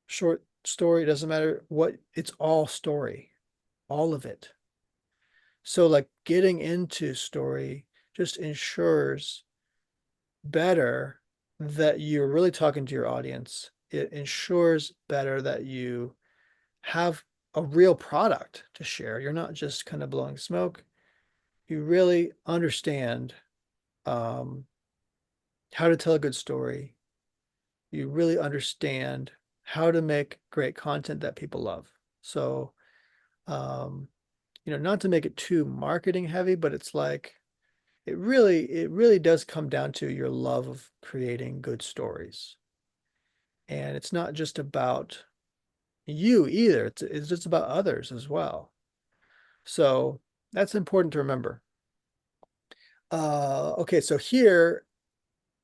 short story. It doesn't matter what, it's all story, all of it. So like getting into story just ensures better that you're really talking to your audience. It ensures better that you have a real product to share. You're not just kind of blowing smoke. You really understand um, how to tell a good story. You really understand how to make great content that people love. So, um, not to make it too marketing heavy, but it's like it really does come down to your love of creating good stories. And it's not just about you either. It's just about others as well. So that's important to remember. Okay, so here,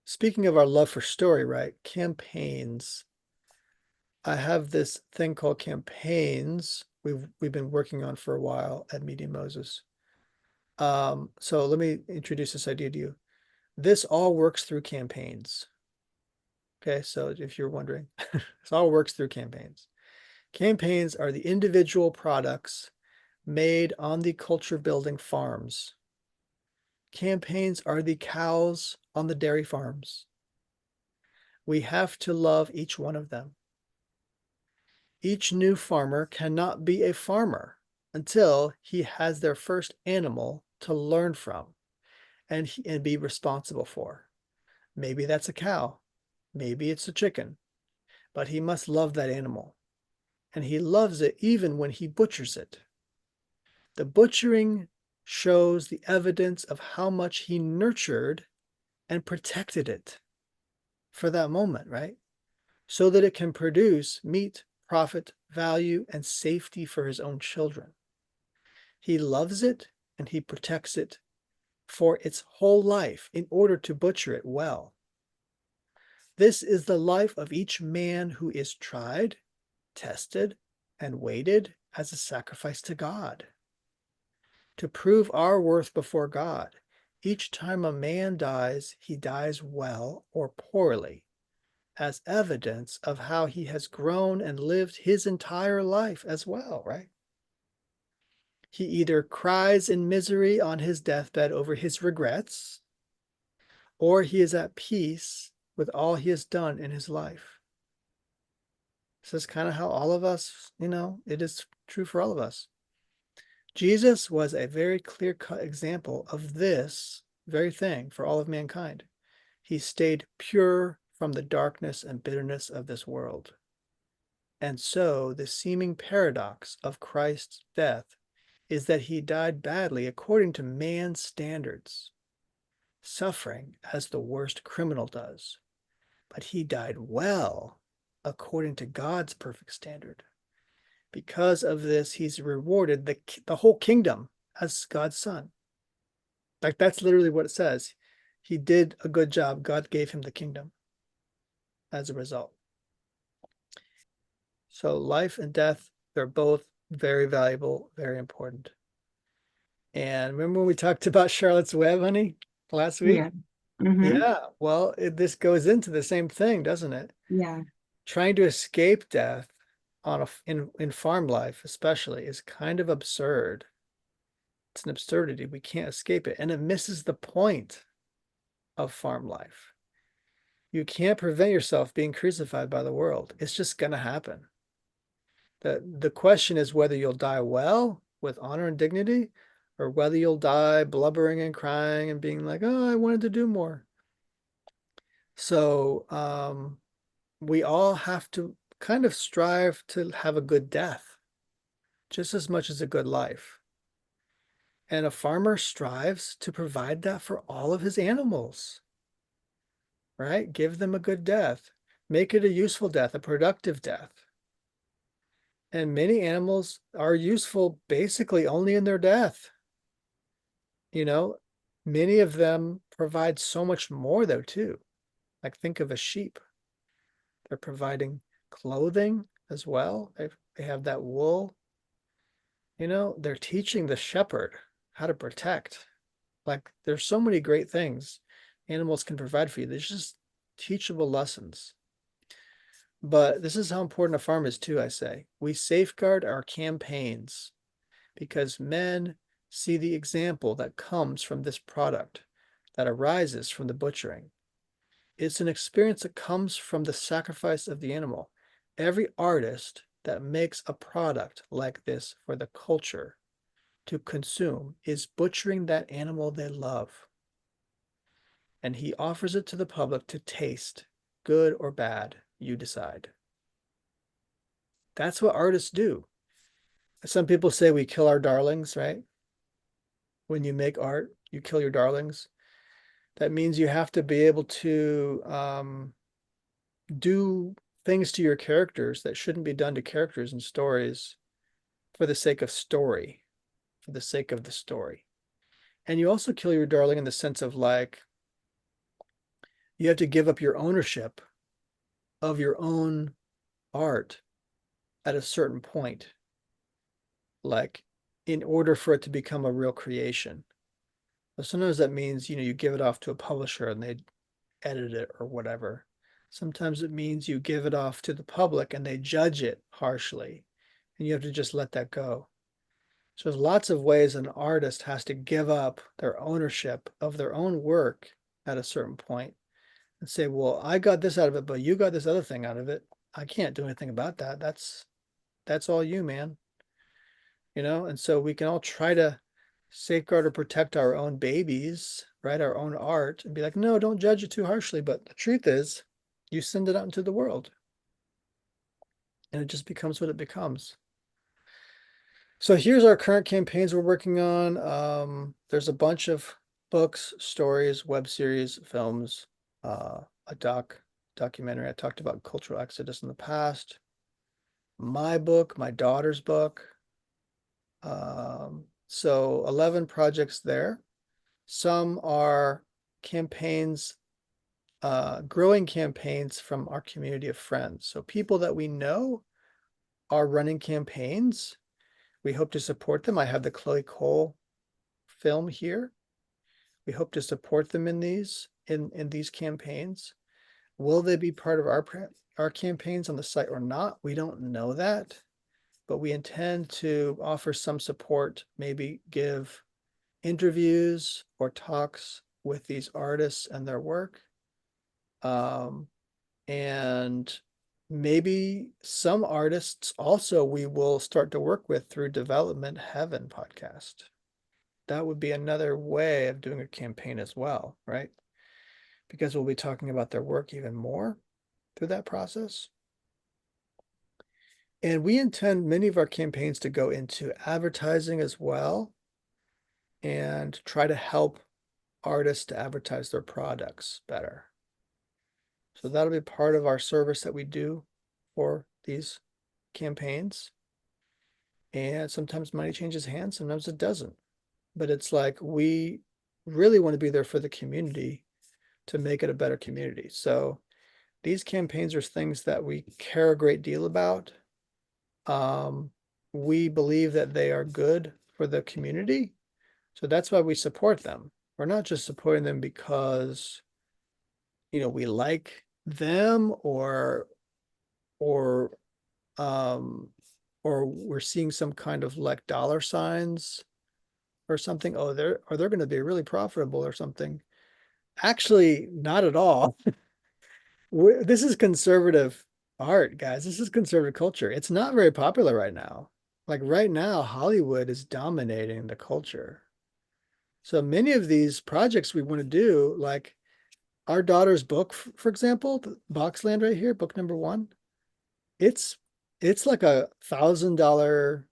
speaking of our love for story, right? Campaigns. I have this thing called campaigns we've been working on for a while at Media Moses. So let me introduce this idea to you. This all works through campaigns. Okay, so if you're wondering, this all works through campaigns. Campaigns are the individual products made on the culture building farms. Campaigns are the cows on the dairy farms. We have to love each one of them. Each new farmer cannot be a farmer until he has their first animal to learn from and be responsible for. Maybe that's a cow, maybe it's a chicken, but he must love that animal. And he loves it even when he butchers it. The butchering shows the evidence of how much he nurtured and protected it for that moment, right? So that it can produce meat, profit, value, and safety for his own children. He loves it and he protects it for its whole life in order to butcher it well. This is the life of each man who is tried, tested, and weighted as a sacrifice to God. To prove our worth before God, each time a man dies, he dies well or poorly, as evidence of how he has grown and lived his entire life as well, right? He either cries in misery on his deathbed over his regrets, or he is at peace with all he has done in his life. This is kind of how all of us, it is true for all of us. Jesus was a very clear-cut example of this very thing for all of mankind. He stayed pure from the darkness and bitterness of this world. And so the seeming paradox of Christ's death is that he died badly according to man's standards, suffering as the worst criminal does. But he died well according to God's perfect standard. Because of this, he's rewarded the whole kingdom as God's son. Like that's literally what it says. He did a good job. God gave him the kingdom as a result. So life and death, they're both very valuable, very important. And remember when we talked about Charlotte's Web, honey, last week? Yeah. Mm-hmm. Yeah, well, this goes into the same thing, doesn't it? Yeah. Trying to escape death in farm life, especially, is kind of absurd. It's an absurdity. We can't escape it, and it misses the point of farm life. You can't prevent yourself being crucified by the world. It's just going to happen. The question is whether you'll die well with honor and dignity, or whether you'll die blubbering and crying and being like, oh, I wanted to do more. So we all have to kind of strive to have a good death just as much as a good life. And a farmer strives to provide that for all of his animals, right? Give them a good death, make it a useful death, a productive death. And many animals are useful basically only in their death. You know, many of them provide so much more though too. Like think of a sheep. They're providing clothing as well. They have that wool. They're teaching the shepherd how to protect. Like there's so many great things animals can provide for you. There's just teachable lessons. But this is how important a farm is too, I say. We safeguard our campaigns because men see the example that comes from this product that arises from the butchering. It's an experience that comes from the sacrifice of the animal. Every artist that makes a product like this for the culture to consume is butchering that animal they love. And he offers it to the public to taste, good or bad, you decide. That's what artists do. Some people say we kill our darlings, right? When you make art, you kill your darlings. That means you have to be able to do things to your characters that shouldn't be done to characters in stories for the sake of story, for the sake of the story. And you also kill your darling in the sense of like, you have to give up your ownership of your own art at a certain point, like in order for it to become a real creation. But sometimes that means, you give it off to a publisher and they edit it or whatever. Sometimes it means you give it off to the public and they judge it harshly, and you have to just let that go. So there's lots of ways an artist has to give up their ownership of their own work at a certain point and say, well, I got this out of it, but you got this other thing out of it. I can't do anything about that. That's all you, man. And so we can all try to safeguard or protect our own babies, right? Our own art, and be like, no, don't judge it too harshly. But the truth is, you send it out into the world and it just becomes what it becomes. So here's our current campaigns we're working on. There's a bunch of books, stories, web series, films, a documentary. I talked about cultural exodus in the past. My book, my daughter's book. So 11 projects there. Some are campaigns, growing campaigns from our community of friends. So people that we know are running campaigns. We hope to support them. I have the Chloe Cole film here. We hope to support them in these campaigns. Will they be part of our campaigns on the site or not? We don't know that, but we intend to offer some support, maybe give interviews or talks with these artists and their work. And maybe some artists also we will start to work with through Development Heaven podcast. That would be another way of doing a campaign as well, right? Because we'll be talking about their work even more through that process. And we intend many of our campaigns to go into advertising as well and try to help artists to advertise their products better. So that'll be part of our service that we do for these campaigns. And sometimes money changes hands, sometimes it doesn't. But it's like we really want to be there for the community to make it a better community. So these campaigns are things that we care a great deal about. We believe that they are good for the community. So that's why we support them. We're not just supporting them because, we like them or um or we're seeing some kind of like dollar signs or something. Oh, they're going to be really profitable or something. Actually, not at all. This is conservative art, guys. This is conservative culture. It's not very popular right now. Like right now, Hollywood is dominating the culture. So many of these projects we want to do, like our daughter's book, for example, Boxland right here, book number 1, it's it's like $1,000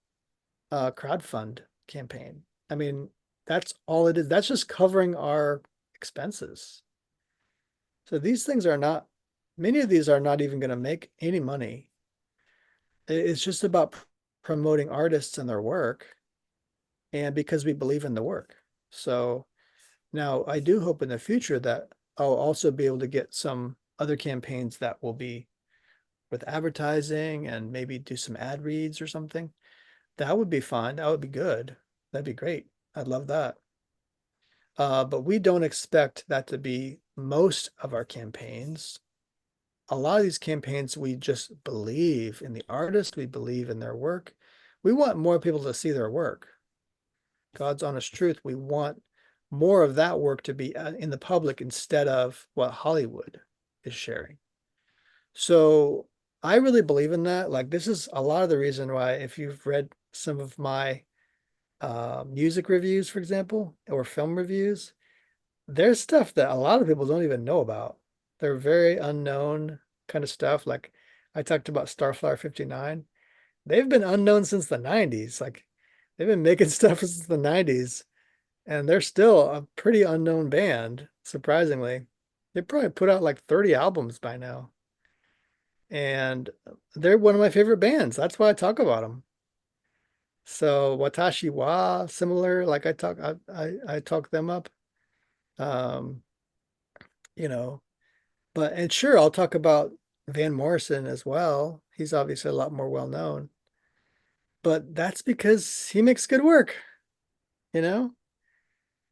crowdfund campaign. I mean, that's all it is. That's just covering our expenses. So these things are not, many of these are not even going to make any money. It's just about promoting artists and their work, and because we believe in the work. So now I do hope in the future that I'll also be able to get some other campaigns that will be with advertising and maybe do some ad reads or something. That would be fun. That would be good. That'd be great. I'd love that. But we don't expect that to be most of our campaigns. A lot of these campaigns, we just believe in the artist, we believe in their work. We want more people to see their work. God's honest truth. We want more of that work to be in the public instead of what Hollywood is sharing. So I really believe in that. Like, this is a lot of the reason why, if you've read some of my music reviews, for example, or film reviews, there's stuff that a lot of people don't even know about. They're very unknown kind of stuff. Like, I talked about Starflower 59. They've been unknown since the 90s. Like, they've been making stuff since the 90s, and they're still a pretty unknown band, surprisingly. They probably put out like 30 albums by now. And they're one of my favorite bands. That's why I talk about them. So Watashi wa, similar, like I talk them up. Um, you know, but and sure, I'll talk about Van Morrison as well. He's obviously a lot more well known, but that's because he makes good work, you know?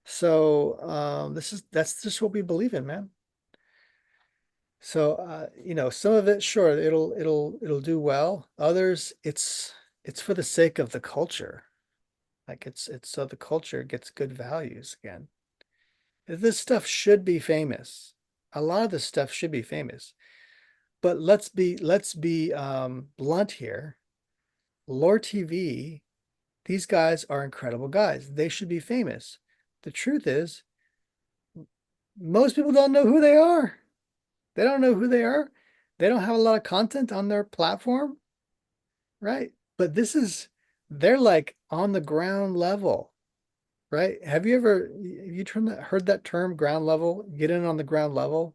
So that's just what we believe in, man. So some of it, sure, it'll do well. Others, it's for the sake of the culture. Like, it's so the culture gets good values again. This stuff should be famous. A lot of this stuff should be famous. But let's be blunt here. Lore TV, these guys are incredible guys. They should be famous. The truth is, most people don't know who they are. They don't know who they are. They don't have a lot of content on their platform, right? But they're like on the ground level, right? Heard that term, ground level? Get in on the ground level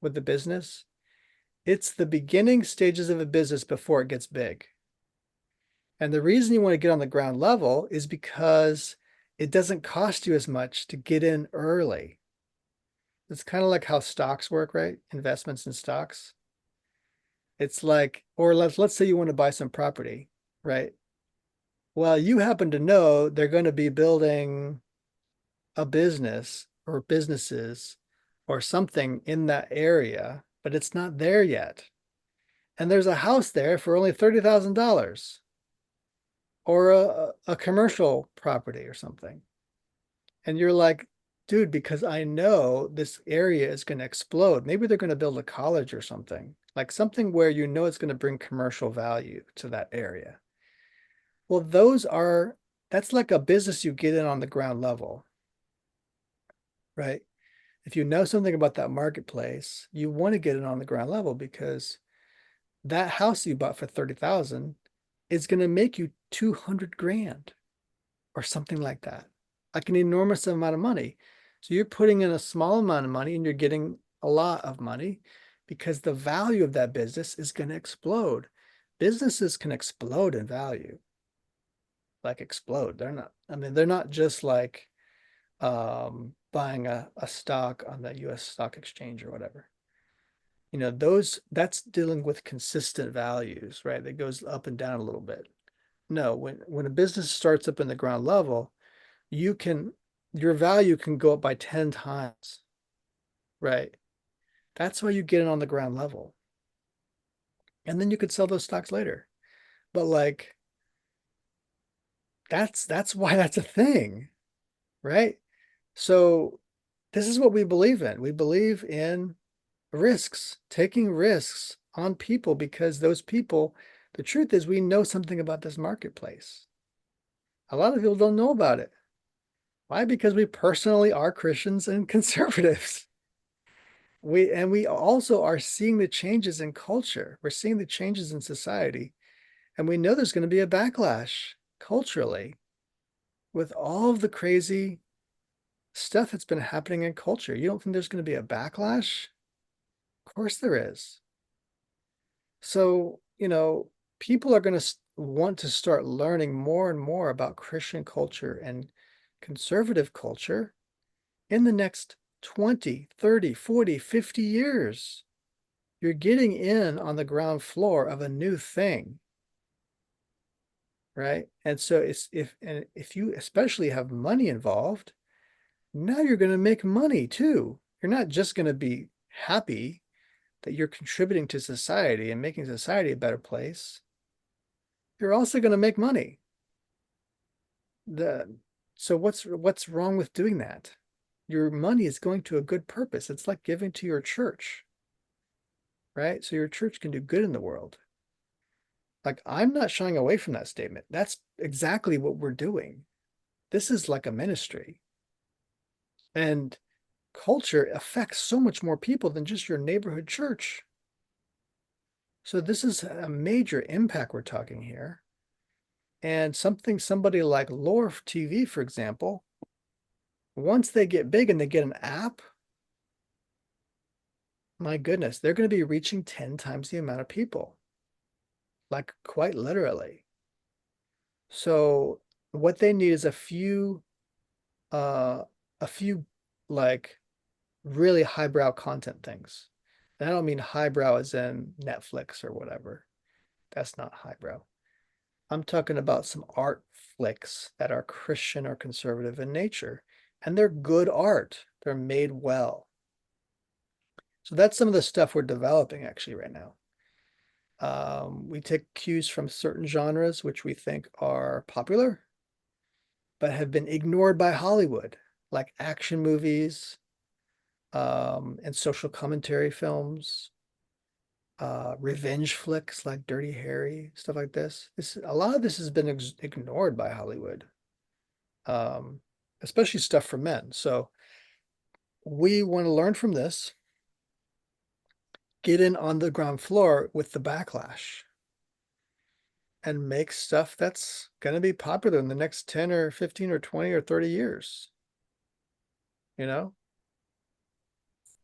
with the business. It's the beginning stages of a business before it gets big. And the reason you want to get on the ground level is because it doesn't cost you as much to get in early. It's kind of like how stocks work, right? Investments in stocks. It's like, or let's say you want to buy some property, right? Well, you happen to know they're going to be building a business or businesses or something in that area, but it's not there yet. And there's a house there for only $30,000, or a commercial property or something. And you're like, dude, because I know this area is going to explode. Maybe they're going to build a college or something, like something where you know it's going to bring commercial value to that area. Well, that's like a business you get in on the ground level, right? If you know something about that marketplace, you want to get it on the ground level, because that house you bought for 30,000 is going to make you 200 grand or something like that, like an enormous amount of money. So you're putting in a small amount of money and you're getting a lot of money, because the value of that business is going to explode. Businesses can explode in value, like explode. They're not just like buying a stock on the US stock exchange or whatever. That's dealing with consistent values, right? That goes up and down a little bit. No, when a business starts up in the ground level, you can your value can go up by 10 times, right? That's why you get it on the ground level. And then you could sell those stocks later. But like, that's why that's a thing, right? So this is what we believe in. We believe in risks, taking risks on people, because those people, the truth is, we know something about this marketplace. A lot of people don't know about it. Why? Because we personally are Christians and conservatives. We also are seeing the changes in culture. We're seeing the changes in society, and we know there's going to be a backlash culturally with all of the crazy stuff that's been happening in culture. You don't think there's going to be a backlash? Of course there is. So, people are going to want to start learning more and more about Christian culture and conservative culture in the next 20, 30, 40, 50 years. You're getting in on the ground floor of a new thing, right? And so if you especially have money involved, Now you're going to make money too. You're not just going to be happy that you're contributing to society and making society a better place. You're also going to make money. The so what's wrong with doing that? Your money is going to a good purpose. It's like giving to your church, right? So your church can do good in the world. Like, I'm not shying away from that statement. That's exactly what we're doing. This is like a ministry. And culture affects so much more people than just your neighborhood church. So this is a major impact we're talking here. And somebody like Lore TV, for example, once they get big and they get an app, my goodness, they're going to be reaching 10 times the amount of people, like quite literally. So what they need is uh a few like really highbrow content things. And I don't mean highbrow as in Netflix or whatever. That's not highbrow. I'm talking about some art flicks that are Christian or conservative in nature. And they're good art. They're made well. So that's some of the stuff we're developing actually right now. We take cues from certain genres which we think are popular, but have been ignored by Hollywood, like action movies, and social commentary films, revenge flicks like Dirty Harry, stuff like this. A lot of this has been ignored by Hollywood, um, especially stuff for men. So we want to learn from this, get in on the ground floor with the backlash, and make stuff that's going to be popular in the next 10 or 15 or 20 or 30 years, you know?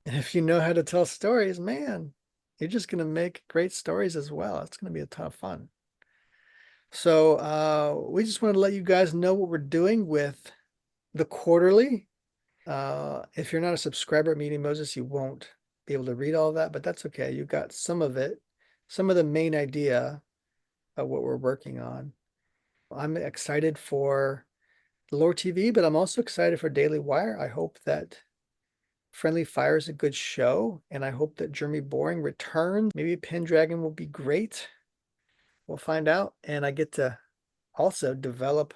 And if you know how to tell stories, man, you're just going to make great stories as well. It's going to be a ton of fun. So we just want to let you guys know what we're doing with the quarterly. If you're not a subscriber at Meeting Moses, you won't be able to read all of that, but that's okay. You got some of it, some of the main idea of what we're working on. I'm excited for Lore TV, but I'm also excited for Daily Wire. I hope that Friendly Fire is a good show, and I hope that Jeremy Boring returns. Maybe Pendragon will be great. We'll find out. And I get to also develop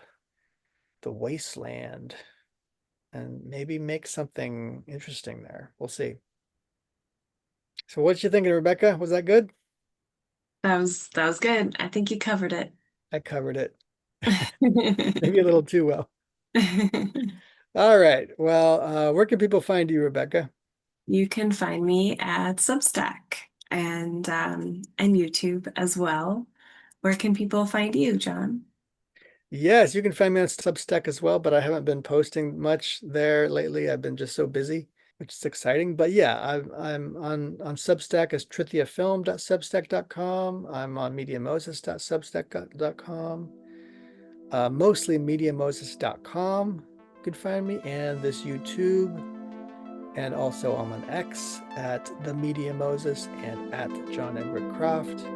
the Wasteland and maybe make something interesting there. We'll see. So what you thinking, Rebecca? Was that good? That was good. I think you covered it. I covered it. Maybe a little too well. All right. Well, where can people find you, Rebecca? You can find me at Substack and YouTube as well. Where can people find you, John? Yes, you can find me on Substack as well, but I haven't been posting much there lately. I've been just so busy, which is exciting. But yeah, I'm on Substack as trithiafilm.substack.com. I'm on mediamoses.substack.com. Mostly mediamoses.com. You can find me, and this YouTube, and also I'm on X at the Media Moses and at Jon Croft.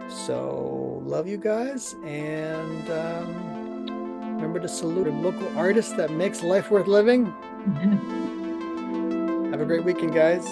So love you guys, and remember to salute a local artist that makes life worth living. Have a great weekend, guys.